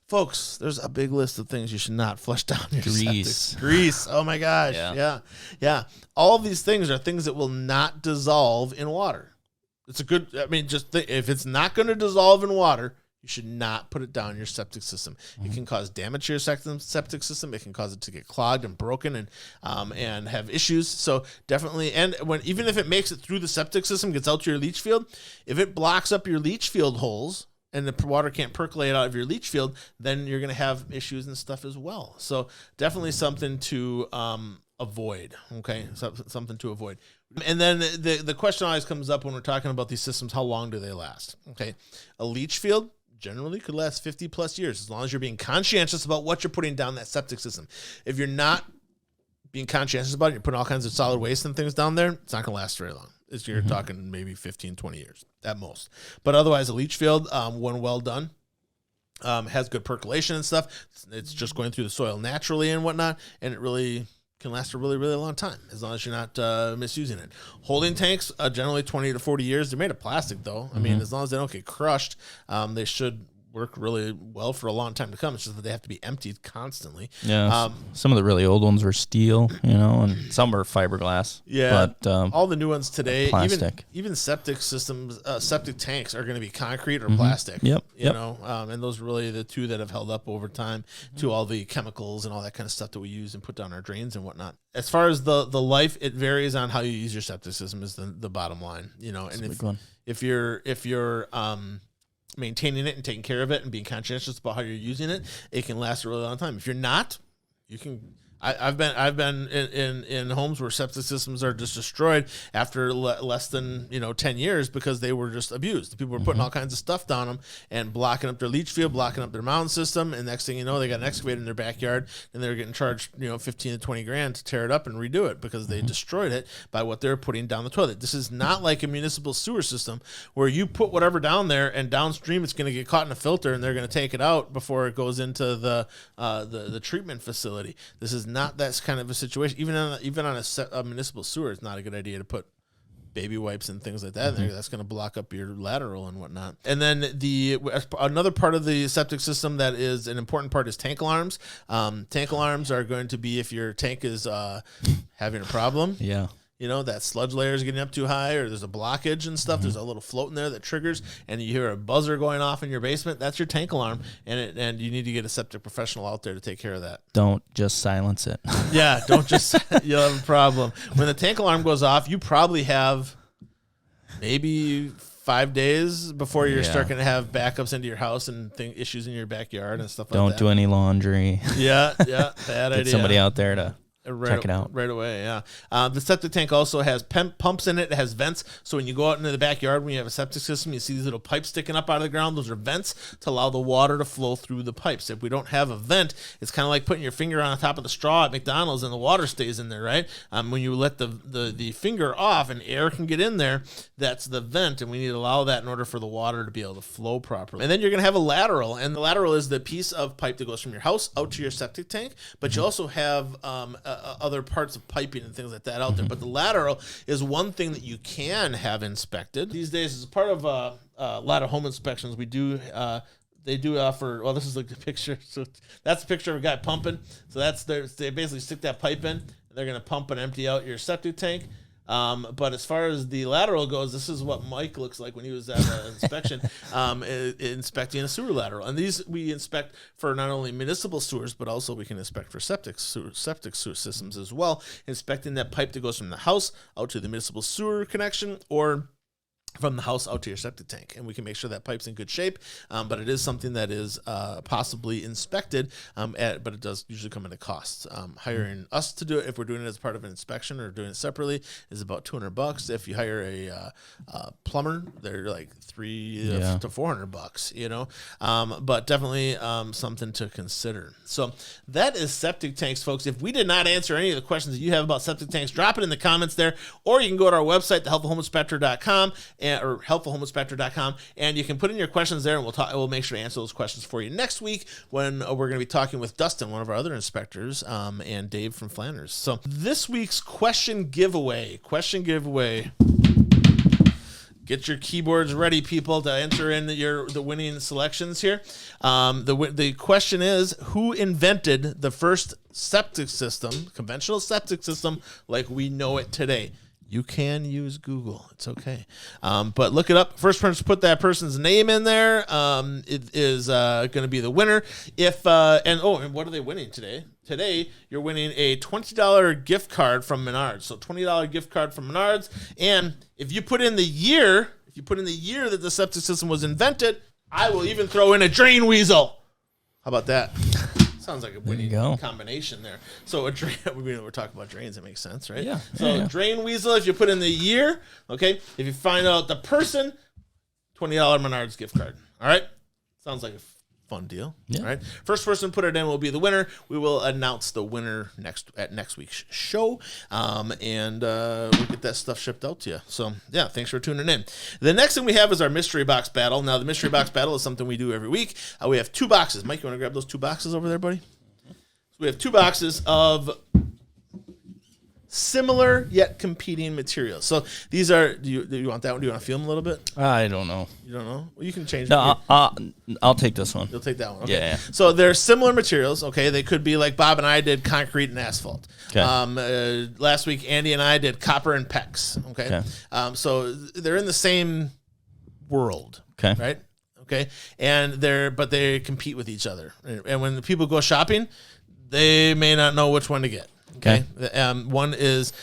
Folks, there's a big list of things you should not flush down your septic. Grease. Grease. Oh my gosh. Yeah. All of these things are things that will not dissolve in water. It's a good, if it's not going to dissolve in water, you should not put it down your septic system. It can cause damage to your septic system. It can cause it to get clogged and broken and have issues. So definitely, and even if it makes it through the septic system, gets out to your leach field, if it blocks up your leach field holes and the water can't percolate out of your leach field, then you're going to have issues and stuff as well. So definitely something to avoid. Okay, something to avoid. And then the question always comes up when we're talking about these systems: how long do they last? Okay, a leach field generally could last 50 plus years as long as you're being conscientious about what you're putting down that septic system. If you're not being conscientious about it, you're putting all kinds of solid waste and things down there, it's not going to last very long. You're talking maybe 15, 20 years at most. But otherwise, a leach field, when well done, has good percolation and stuff. It's just going through the soil naturally and whatnot, and it really can last a really, really long time as long as you're not misusing it. Holding tanks, generally 20 to 40 years. They're made of plastic, though. I mean, as long as they don't get crushed, they should work really well for a long time to come. It's just that they have to be emptied constantly. Yeah. Some of the really old ones were steel, and some were fiberglass. Yeah. But all the new ones today, plastic. even septic systems, septic tanks are going to be concrete or plastic. Yep. You know, and those are really the two that have held up over time to all the chemicals and all that kind of stuff that we use and put down our drains and whatnot. As far as the life, it varies on how you use your septic system is the bottom line, and if you're maintaining it and taking care of it and being conscientious about how you're using it, it can last a really long time. If you're not, you can. I've been in homes where septic systems are just destroyed after less than 10 years because they were just abused. The people were putting all kinds of stuff down them and blocking up their leach field, blocking up their mound system, and next thing you know, they got an excavator in their backyard and they're getting charged 15 to 20 grand to tear it up and redo it because they destroyed it by what they're putting down the toilet. This is not like a municipal sewer system where you put whatever down there and downstream it's going to get caught in a filter and they're going to take it out before it goes into the treatment facility. This is not that kind of a situation. Even on a municipal sewer, it's not a good idea to put baby wipes and things like that in there. That's going to block up your lateral and whatnot. And then another part of the septic system that is an important part is tank alarms. Tank alarms are going to be if your tank is having a problem. Yeah. That sludge layer is getting up too high or there's a blockage and stuff. There's a little float in there that triggers and you hear a buzzer going off in your basement. That's your tank alarm. And you need to get a septic professional out there to take care of that. Don't just silence it. Yeah, don't just, you'll have a problem. When the tank alarm goes off, you probably have maybe 5 days before you're starting to have backups into your house and issues in your backyard and stuff like that. Don't do any laundry. Yeah, bad idea. Get somebody out there to check it out right away. Yeah. The septic tank also has pumps in it. It has vents. So when you go out into the backyard, when you have a septic system, you see these little pipes sticking up out of the ground. Those are vents to allow the water to flow through the pipes. If we don't have a vent, it's kind of like putting your finger on the top of the straw at McDonald's and the water stays in there, right? When you let the finger off and air can get in there, that's the vent, and we need to allow that in order for the water to be able to flow properly. And then you're going to have a lateral, and the lateral is the piece of pipe that goes from your house out to your septic tank, but you also have other parts of piping and things like that out there. But the lateral is one thing that you can have inspected. These days, as part of a lot of home inspections, we do they do offer, well, this is like the picture. So that's a picture of a guy pumping. So they basically stick that pipe in. They're going to pump and empty out your septic tank. But as far as the lateral goes, this is what Mike looks like when he was at an inspection, inspecting a sewer lateral. And these we inspect for not only municipal sewers, but also we can inspect for septic sewer systems as well, inspecting that pipe that goes from the house out to the municipal sewer connection or from the house out to your septic tank, and we can make sure that pipe's in good shape. But it is something that is possibly inspected, but it does usually come at a cost. Hiring us to do it, if we're doing it as part of an inspection or doing it separately, is about $200. If you hire a plumber, they're like $300 to $400. But definitely something to consider. So that is septic tanks, folks. If we did not answer any of the questions that you have about septic tanks, drop it in the comments there, or you can go to our website, thehelpfulhomeinspector.com. Or helpfulhomeinspector.com, and you can put in your questions there, and we'll make sure to answer those questions for you next week when we're going to be talking with Dustin, one of our other inspectors, and Dave from Flanders. So this week's question giveaway. Get your keyboards ready, people, to enter in the winning selections here. The question is, who invented the first septic system, conventional septic system, like we know it today? You can use Google. It's okay. But look it up. First person to put that person's name in there it is going to be the winner. And what are they winning today? Today, you're winning a $20 gift card from Menards. So $20 gift card from Menards. And if you put in the year, that the septic system was invented, I will even throw in a drain weasel. How about that? Sounds like a winning combination there. So we're talking about drains. It makes sense, right? Yeah. So drain weasel, if you put in the year, okay. If you find out the person, $20 Menards gift card. All right. Sounds like a fun deal. Yeah. All right. First person to put it in will be the winner. We will announce the winner at next week's show, and we'll get that stuff shipped out to you. So yeah, thanks for tuning in. The next thing we have is our mystery box battle. Now the mystery box battle is something we do every week. We have 2 boxes. Mike, you want to grab those 2 boxes over there, buddy? So we have 2 boxes of similar yet competing materials. So these are. Do you want that one? Do you want to feel them a little bit? I don't know. You don't know? Well, you can change. No, I'll take this one. You'll take that one. Okay. Yeah. So they're similar materials. Okay, they could be like Bob and I did concrete and asphalt. Okay. Last week Andy and I did copper and PEX. Okay. So they're in the same world. Okay. Right. Okay. And but they compete with each other. And when the people go shopping, they may not know which one to get. Okay. One is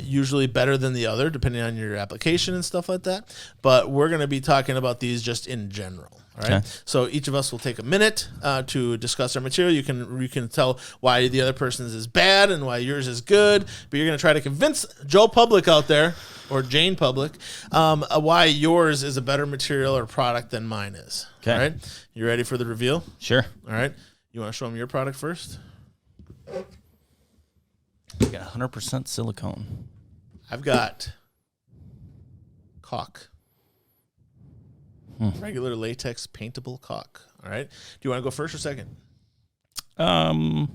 usually better than the other, depending on your application and stuff like that. But we're going to be talking about these just in general. All right. Okay. So each of us will take a minute to discuss our material. You can tell why the other person's is bad and why yours is good. But you're going to try to convince Joe Public out there, or Jane Public, why yours is a better material or product than mine is. Okay. All right. You ready for the reveal? Sure. All right. You want to show them your product first? I got 100% silicone. I've got caulk. Regular latex paintable caulk. All right. Do you want to go first or second? Go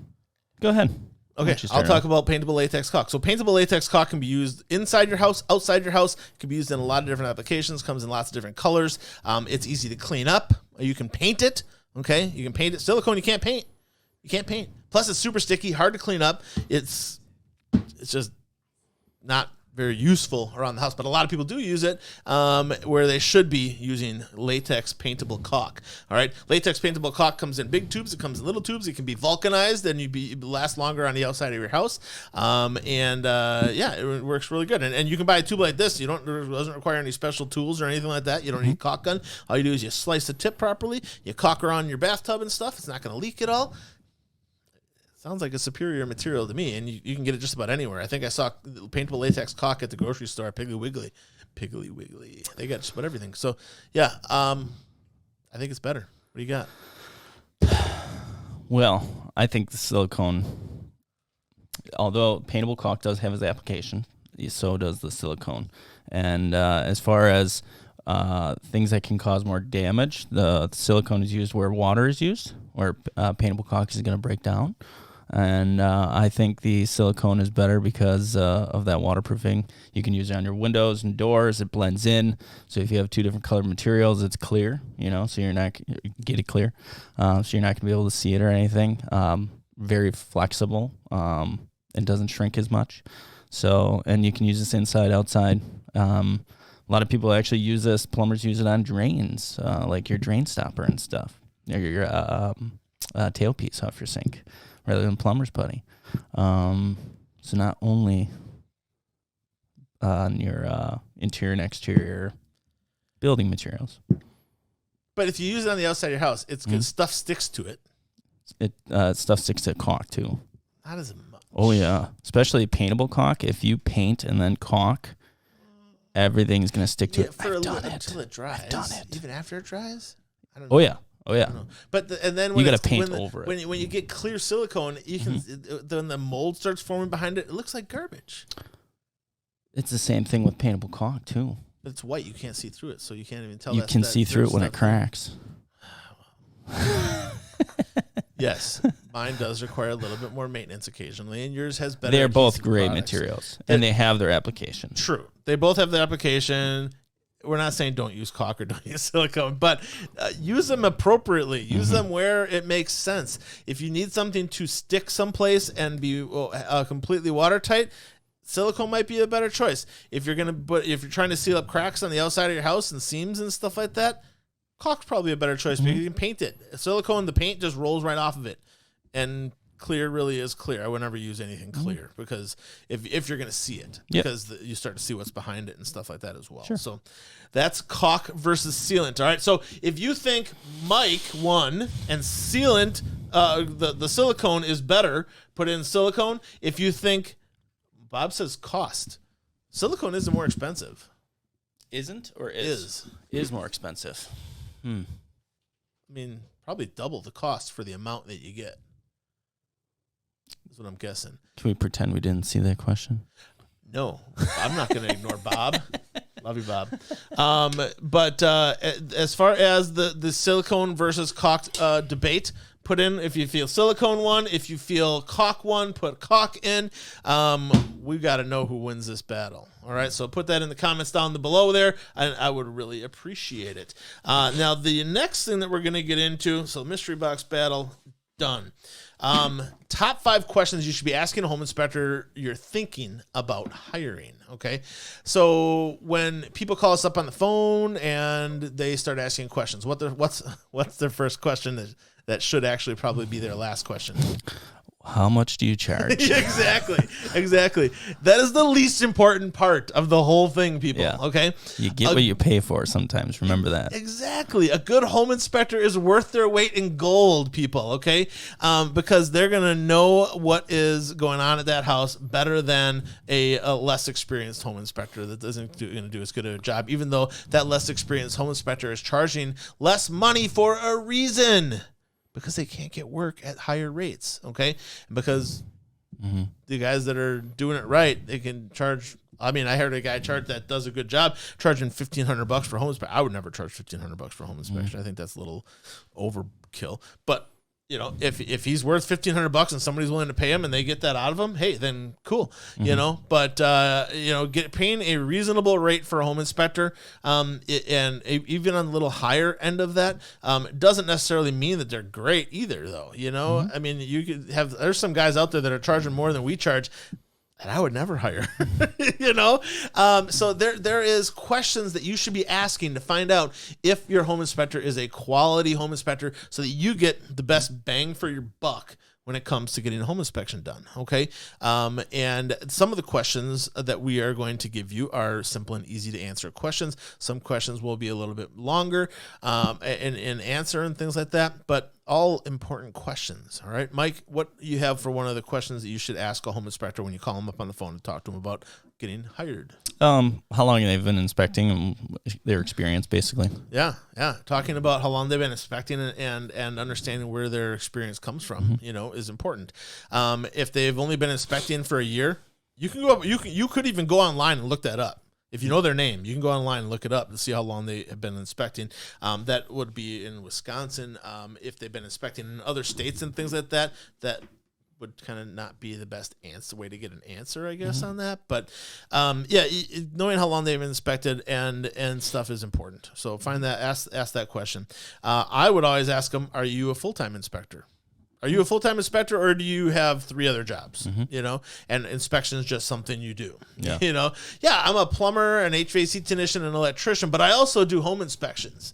ahead. Okay, I'll talk about paintable latex caulk. So paintable latex caulk can be used inside your house, outside your house. It can be used in a lot of different applications. Comes in lots of different colors. It's easy to clean up. You can paint it. Okay, you can paint it. Silicone, you can't paint. You can't paint. Plus, it's super sticky, hard to clean up. It's just not very useful around the house, but a lot of people do use it where they should be using latex paintable caulk. All right, latex paintable caulk comes in big tubes. It comes in little tubes. It can be vulcanized, and it last longer on the outside of your house. It works really good. And you can buy a tube like this. It doesn't require any special tools or anything like that. You don't need a caulk gun. All you do is you slice the tip properly. You caulk around your bathtub and stuff. It's not going to leak at all. Sounds like a superior material to me, and you can get it just about anywhere. I think I saw paintable latex caulk at the grocery store at Piggly Wiggly. Piggly Wiggly. They got just about everything. So, yeah, I think it's better. What do you got? Well, I think the silicone, although paintable caulk does have its application, so does the silicone. And as far as things that can cause more damage, the silicone is used where water is used, where paintable caulk is going to break down. And I think the silicone is better because of that waterproofing. You can use it on your windows and doors. It blends in. So if you have 2 different colored materials, it's clear, so you're not get it clear. So you're not going to be able to see it or anything. Very flexible. It doesn't shrink as much. So, and you can use this inside, outside. A lot of people actually use this. Plumbers use it on drains, like your drain stopper and stuff. Or your tailpiece off your sink, rather than plumber's putty. So not only on your interior and exterior building materials. But if you use it on the outside of your house, it's good. Stuff sticks to it. Stuff sticks to caulk too. Not as much. Oh yeah, especially paintable caulk. If you paint and then caulk, everything's gonna stick to it. I've done it until it dries. I've done it. Even after it dries. I don't know. Oh yeah. Oh yeah. But and then when you got to paint over it. When you get clear silicone, you can then the mold starts forming behind it. It looks like garbage. It's the same thing with paintable caulk too. But it's white. You can't see through it, so you can't even tell. You can see through it when it cracks. Yes, mine does require a little bit more maintenance occasionally, and yours has better. They're both great products. materials, and they have their application. True, they both have their application. we're not saying don't use caulk or don't use silicone, but use them appropriately. Use them where it makes sense. If you need something to stick someplace and be completely watertight, silicone might be a better choice. If you're trying to seal up cracks on the outside of your house and seams and stuff like that, caulk's probably a better choice because you can paint it. Silicone, the paint just rolls right off of it, and clear really is clear. I would never use anything clear because if you're going to see it, because you start to see what's behind it and stuff like that as well. Sure. So that's caulk versus sealant. All right. So if you think Mike won and sealant, the silicone is better, put in silicone. If you think Bob says cost, silicone isn't more expensive. Isn't or is more expensive. I mean, probably double the cost for the amount that you get. That's what I'm guessing. Can we pretend we didn't see that question? No, I'm not going to ignore Bob. Love you, Bob. But as far as the silicone versus caulk debate, put in, if you feel silicone one, if you feel caulk one, put caulk in. We've got to know who wins this battle. All right, so put that in the comments down below there, and I would really appreciate it. Now, the next thing that we're going to get into, so mystery box battle, done. Top 5 questions you should be asking a home inspector you're thinking about hiring. Okay. So when people call us up on the phone and they start asking questions, what's their first question that should actually probably be their last question? How much do you charge? Exactly. That is the least important part of the whole thing, people. Yeah. Okay. You get what you pay for sometimes. Remember that. Exactly. A good home inspector is worth their weight in gold, people. Okay. Because they're going to know what is going on at that house better than a less experienced home inspector that isn't going to do as good a job, even though that less experienced home inspector is charging less money for a reason. Because they can't get work at higher rates, okay? Because the guys that are doing it right, they can charge. I mean, I heard a guy that does a good job charging $1,500 for home inspection. I would never charge $1,500 for home inspection. I think that's a little overkill. But you know, if he's worth $1,500 and somebody's willing to pay him and they get that out of him, hey, then cool, you know. But paying a reasonable rate for a home inspector, and even on the little higher end of that, doesn't necessarily mean that they're great either, though. You know, I mean, there's some guys out there that are charging more than we charge. And I would never hire, you know? So there is questions that you should be asking to find out if your home inspector is a quality home inspector so that you get the best bang for your buck when it comes to getting a home inspection done, okay? And some of the questions that we are going to give you are simple and easy to answer questions. Some questions will be a little bit longer in answer and things like that, but all important questions, all right? Mike, what you have for one of the questions that you should ask a home inspector when you call them up on the phone to talk to them about getting hired? How long they've been inspecting and their experience, basically. Yeah. Talking about how long they've been inspecting and understanding where their experience comes from, you know, is important. If they've only been inspecting for a year, you can go up. You could even go online and look that up. If you know their name, you can go online and look it up to see how long they have been inspecting. That would be in Wisconsin. If they've been inspecting in other states and things like that, that would kind of not be the best way to get an answer, I guess, on that. But knowing how long they've been inspected and stuff is important. So find that, ask that question. I would always ask them, are you a full-time inspector? Are you a full-time inspector, or do you have 3 other jobs? You know, and inspection is just something you do. Yeah. You know, I'm a plumber, an HVAC technician, an electrician, but I also do home inspections.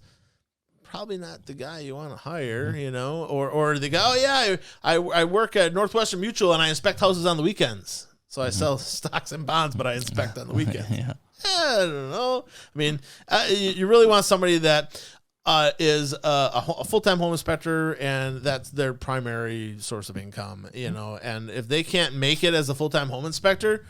Probably not the guy you want to hire, you know, or the guy. I work at Northwestern Mutual and I inspect houses on the weekends. So I sell stocks and bonds, but I inspect on the weekends. I don't know. I mean, you really want somebody that is a full-time home inspector, and that's their primary source of income, you know. And if they can't make it as a full-time home inspector,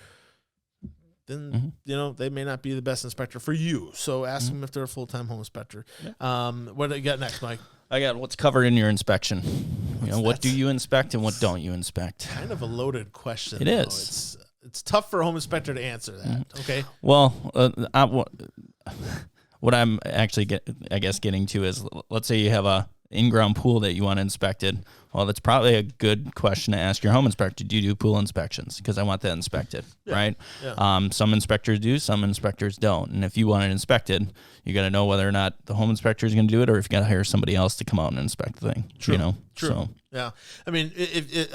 then, you know, they may not be the best inspector for you. So ask them if they're a full-time home inspector. What do you got next, Mike? I got what's covered in your inspection. You know, what do you inspect and what don't you inspect? Kind of a loaded question. It is. It's tough for a home inspector to answer that. Okay. Well, what I'm actually getting to is, let's say you have in-ground pool that you want inspected. Well, that's probably a good question to ask your home inspector. Do you do pool inspections? Because I want that inspected, right? Yeah. Some inspectors do, some inspectors don't. And if you want it inspected, you got to know whether or not the home inspector is going to do it, or if you got to hire somebody else to come out and inspect the thing. True. You know? True. So. Yeah. I mean,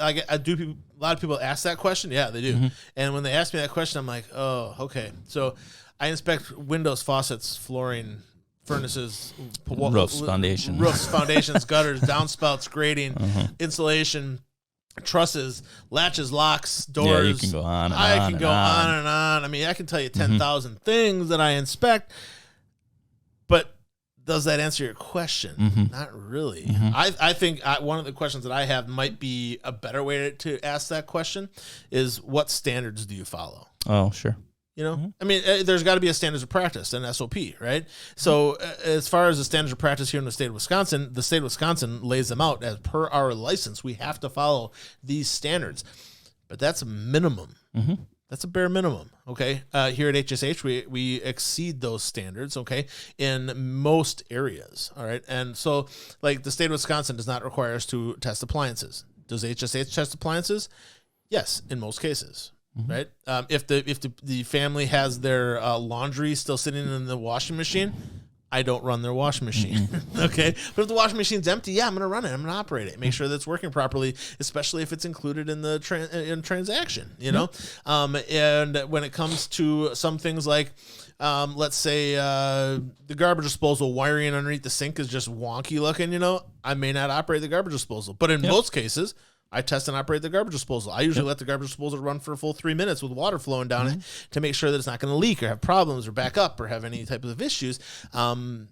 I do. A lot of people ask that question. Yeah, they do. And when they ask me that question, I'm like, oh, okay. So I inspect windows, faucets, flooring, furnaces, roofs, foundations, gutters, downspouts, grading, insulation, trusses, latches, locks, doors. Yeah, you can go on and on. I can go on and on. I mean, I can tell you 10,000 things that I inspect, but does that answer your question? Not really. I think one of the questions that I have might be a better way to ask that question is, what standards do you follow? Oh, sure. You know, I mean, there's got to be a standards of practice, an SOP, right? So as far as the standards of practice here in the state of Wisconsin, the state of Wisconsin lays them out as per our license. We have to follow these standards, but that's a minimum. That's a bare minimum, okay? Here at HSH, we exceed those standards, okay, in most areas, all right? And so, like, the state of Wisconsin does not require us to test appliances. Does HSH test appliances? Yes, in most cases. Right. If the family has their laundry still sitting in the washing machine, I don't run their washing machine. Okay. But if the washing machine's empty, yeah, I'm going to run it. I'm going to operate it. Make sure that it's working properly, especially if it's included in the transaction, you know? And when it comes to some things like, let's say the garbage disposal wiring underneath the sink is just wonky looking, you know, I may not operate the garbage disposal. But in most cases, I test and operate the garbage disposal. I usually let the garbage disposal run for a full 3 minutes with water flowing down it to make sure that it's not going to leak or have problems or back up or have any type of issues. So,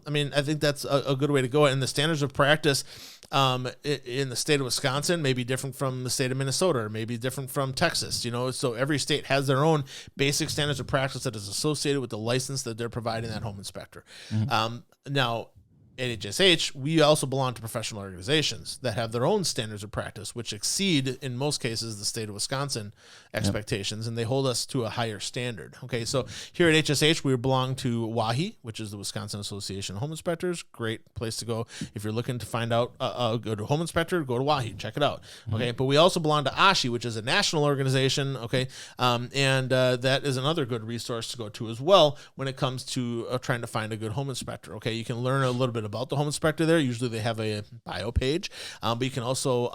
I mean, I think that's a good way to go. And the standards of practice in the state of Wisconsin may be different from the state of Minnesota, or maybe different from Texas, you know. So every state has their own basic standards of practice that is associated with the license that they're providing that home inspector. Now, at HSH, we also belong to professional organizations that have their own standards of practice, which exceed, in most cases, the state of Wisconsin expectations, and they hold us to a higher standard. Okay, so here at HSH, we belong to WAHI, which is the Wisconsin Association of Home Inspectors. Great place to go. If you're looking to find out, go to home inspector, go to WAHI, check it out. Okay, but we also belong to ASHI, which is a national organization, okay, and that is another good resource to go to as well when it comes to trying to find a good home inspector. Okay, you can learn a little bit about the home inspector there. Usually they have a bio page, but you can also,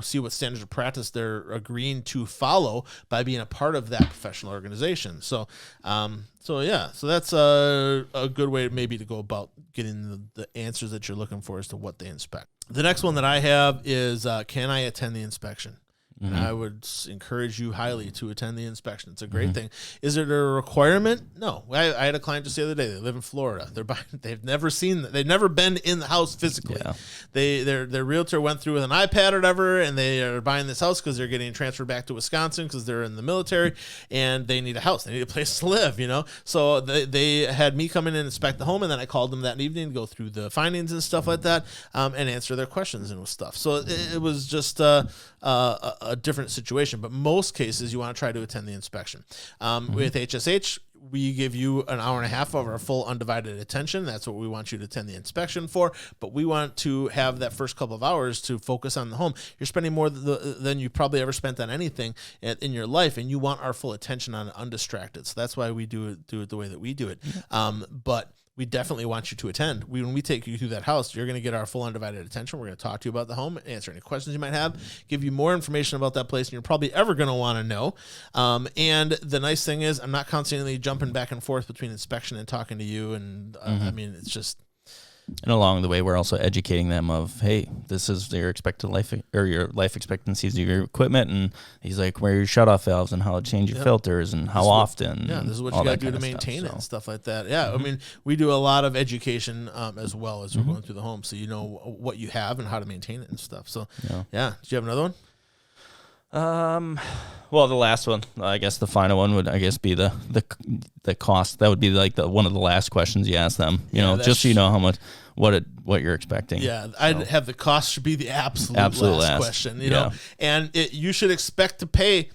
see what standards of practice they're agreeing to follow by being a part of that professional organization. So that's a good way maybe to go about getting the answers that you're looking for as to what they inspect. The next one that I have is, can I attend the inspection? And I would encourage you highly to attend the inspection. It's a great thing. Is it a requirement? No. I had a client just the other day. They live in Florida. They've never been in the house physically. Yeah. Their realtor went through with an iPad or whatever, and they are buying this house because they're getting transferred back to Wisconsin because they're in the military, and they need a house. They need a place to live, you know. So they had me come in and inspect the home, and then I called them that evening to go through the findings and stuff like that, and answer their questions and stuff. So it was just a different situation, but most cases you want to try to attend the inspection. With HSH, we give you an hour and a half of our full undivided attention. That's what we want you to attend the inspection for, but we want to have that first couple of hours to focus on the home. You're spending more than you probably ever spent on anything in your life, and you want our full attention on it undistracted. So that's why we do it the way that we do it. But we definitely want you to attend. When we take you through that house, you're going to get our full undivided attention. We're going to talk to you about the home, answer any questions you might have, give you more information about that place than you're probably ever going to want to know. And the nice thing is I'm not constantly jumping back and forth between inspection and talking to you. And I mean, it's just... And along the way, we're also educating them of, hey, this is your expected life or your life expectancies of your equipment. And he's like, where are your shutoff valves and how to change your filters and how often. Yeah, this is what you got to do to maintain it and stuff like that. Yeah, I mean, we do a lot of education as well as we're going through the home. So you know what you have and how to maintain it and stuff. So, yeah. Do you have another one? Well, the last one, I guess the final one would, I guess, be the cost. That would be like one of the last questions you ask them, you know, just so you know how much, what you're expecting. Yeah. I'd have the cost should be the absolute last question, you know, and you should expect to pay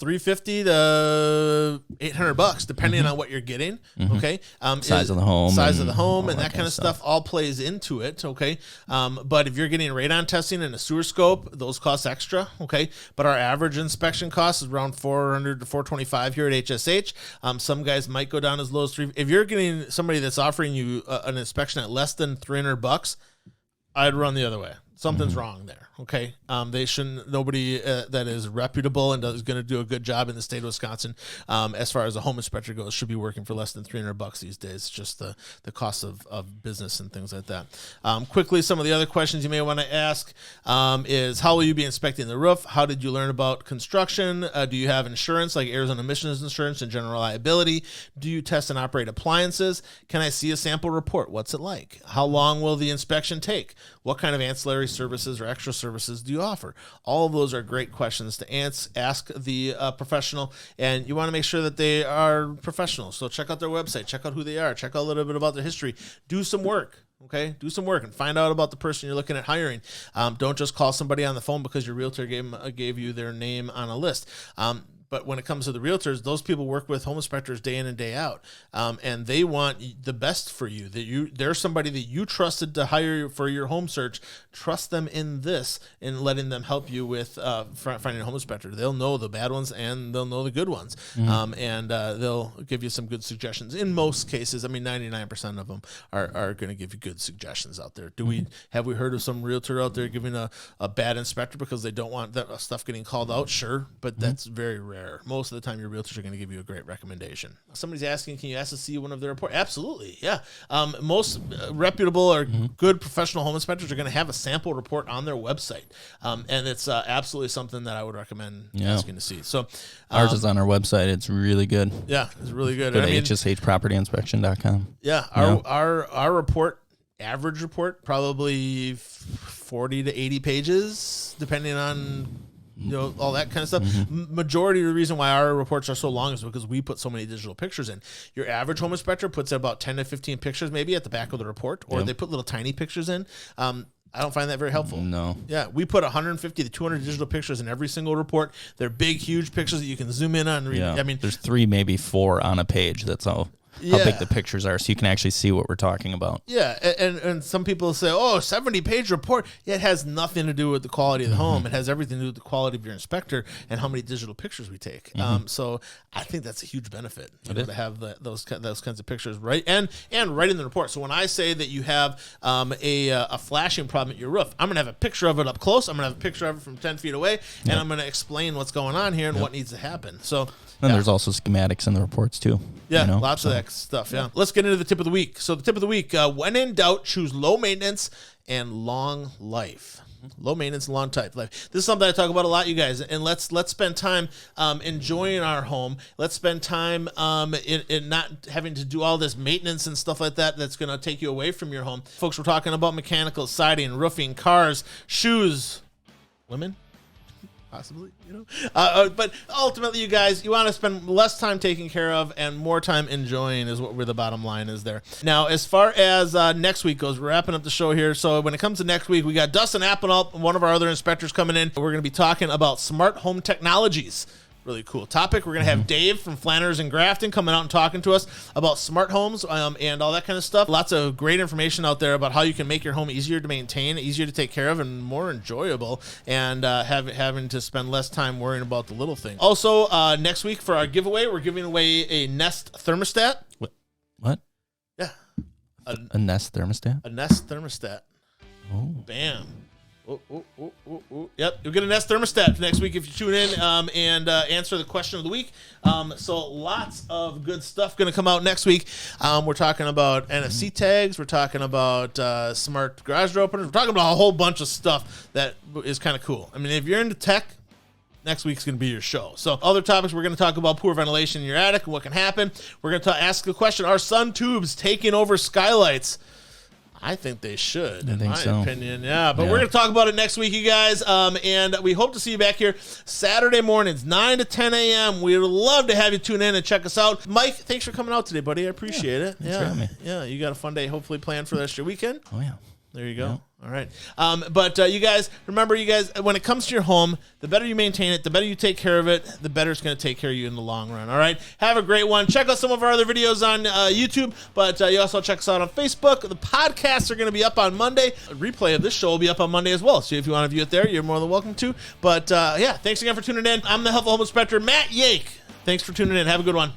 $350 to $800, depending on what you're getting. Okay, Size of the home, and that kind of stuff all plays into it. Okay, but if you're getting radon testing and a sewer scope, those cost extra. Okay, but our average inspection cost is around $400 to $425 here at HSH. Some guys might go down as low as $300. If you're getting somebody that's offering you an inspection at less than $300, I'd run the other way. Something's wrong there. Okay, they shouldn't. Nobody that is reputable and is going to do a good job in the state of Wisconsin, as far as a home inspector goes, should be working for less than $300 these days. Just the cost of business and things like that. Quickly, some of the other questions you may want to ask is, how will you be inspecting the roof? How did you learn about construction? Do you have insurance like Arizona emissions insurance and general liability? Do you test and operate appliances? Can I see a sample report? What's it like? How long will the inspection take? What kind of ancillary services or extra services do you offer? All of those are great questions to ask the professional, and you want to make sure that they are professionals. So check out their website, check out who they are, check out a little bit about their history, do some work. Okay, do some work and find out about the person you're looking at hiring. Don't just call somebody on the phone because your realtor gave you their name on a list. But when it comes to the realtors, those people work with home inspectors day in and day out, and they want the best for you. They're somebody that you trusted to hire for your home search. Trust them in this and letting them help you with finding a home inspector. They'll know the bad ones and they'll know the good ones, and they'll give you some good suggestions. In most cases, I mean, 99% of them are going to give you good suggestions out there. Have we heard of some realtor out there giving a bad inspector because they don't want that stuff getting called out? Sure, but that's very rare. Most of the time, your realtors are going to give you a great recommendation. Somebody's asking, can you ask to see one of their reports? Absolutely, yeah. Most reputable or good professional home inspectors are going to have a sample report on their website, and it's absolutely something that I would recommend asking to see. So ours is on our website. It's really good. Yeah, it's really good. Go to hshpropertyinspection.com. Yeah, our report, average report, probably 40 to 80 pages, depending on all that kind of stuff. Majority of the reason why our reports are so long is because we put so many digital pictures in. Your average home inspector puts about 10 to 15 pictures maybe at the back of the report, or they put little tiny pictures in. I don't find that very helpful. No. Yeah, we put 150 to 200 digital pictures in every single report. They're big, huge pictures that you can zoom in on and read. Yeah. I mean, there's 3, maybe 4 on a page. That's all. How big the pictures are, so you can actually see what we're talking about. Yeah, and some people say, 70-page report. Yeah, it has nothing to do with the quality of the home. It has everything to do with the quality of your inspector and how many digital pictures we take. So I think that's a huge benefit to have those kinds of pictures right and right in the report. So when I say that you have a flashing problem at your roof, I'm going to have a picture of it up close. I'm going to have a picture of it from 10 feet away, and I'm going to explain what's going on here and what needs to happen. So then there's also schematics in the reports too. Yeah, lots of that stuff. Yeah. Let's get into the tip of the week. So the tip of the week, when in doubt, choose low maintenance and long life. Low maintenance and long life. This is something I talk about a lot, you guys. And let's spend time enjoying our home. Let's spend time in not having to do all this maintenance and stuff like that that's going to take you away from your home. Folks, we're talking about mechanical, siding, roofing, cars, shoes, women. Possibly, but ultimately, you guys, you want to spend less time taking care of and more time enjoying is what the bottom line is there. Now, as far as next week goes, we're wrapping up the show here. So when it comes to next week, we got Dustin Applenault, one of our other inspectors, coming in. We're going to be talking about smart home technologies. Really cool topic. We're going to have Dave from Flanders and Grafton coming out and talking to us about smart homes and all that kind of stuff. Lots of great information out there about how you can make your home easier to maintain, easier to take care of, and more enjoyable, and having to spend less time worrying about the little things. Also, next week for our giveaway, we're giving away a Nest thermostat. What? Yeah. A Nest thermostat? A Nest thermostat. Oh. Bam. Yep, you'll get a Nest thermostat next week if you tune in and answer the question of the week. So lots of good stuff going to come out next week. We're talking about NFC tags. We're talking about smart garage door openers. We're talking about a whole bunch of stuff that is kind of cool. I mean, if you're into tech, next week's going to be your show. So other topics, we're going to talk about poor ventilation in your attic and what can happen. We're going to ask the question, are sun tubes taking over skylights? I think they should, in my opinion. Yeah, but we're going to talk about it next week, you guys. And we hope to see you back here Saturday mornings, 9 to 10 a.m. We'd love to have you tune in and check us out. Mike, thanks for coming out today, buddy. I appreciate it. Thanks for having me. Yeah, you got a fun day hopefully planned for the rest of your weekend. Oh, yeah. There you go. All right. But you guys, remember, when it comes to your home, the better you maintain it, the better you take care of it, the better it's going to take care of you in the long run. All right. Have a great one. Check out some of our other videos on YouTube, but you also check us out on Facebook. The podcasts are going to be up on Monday. A replay of this show will be up on Monday as well. So if you want to view it there, you're more than welcome to. But yeah, thanks again for tuning in. I'm the Helpful Home Inspector, Matt Yake. Thanks for tuning in. Have a good one.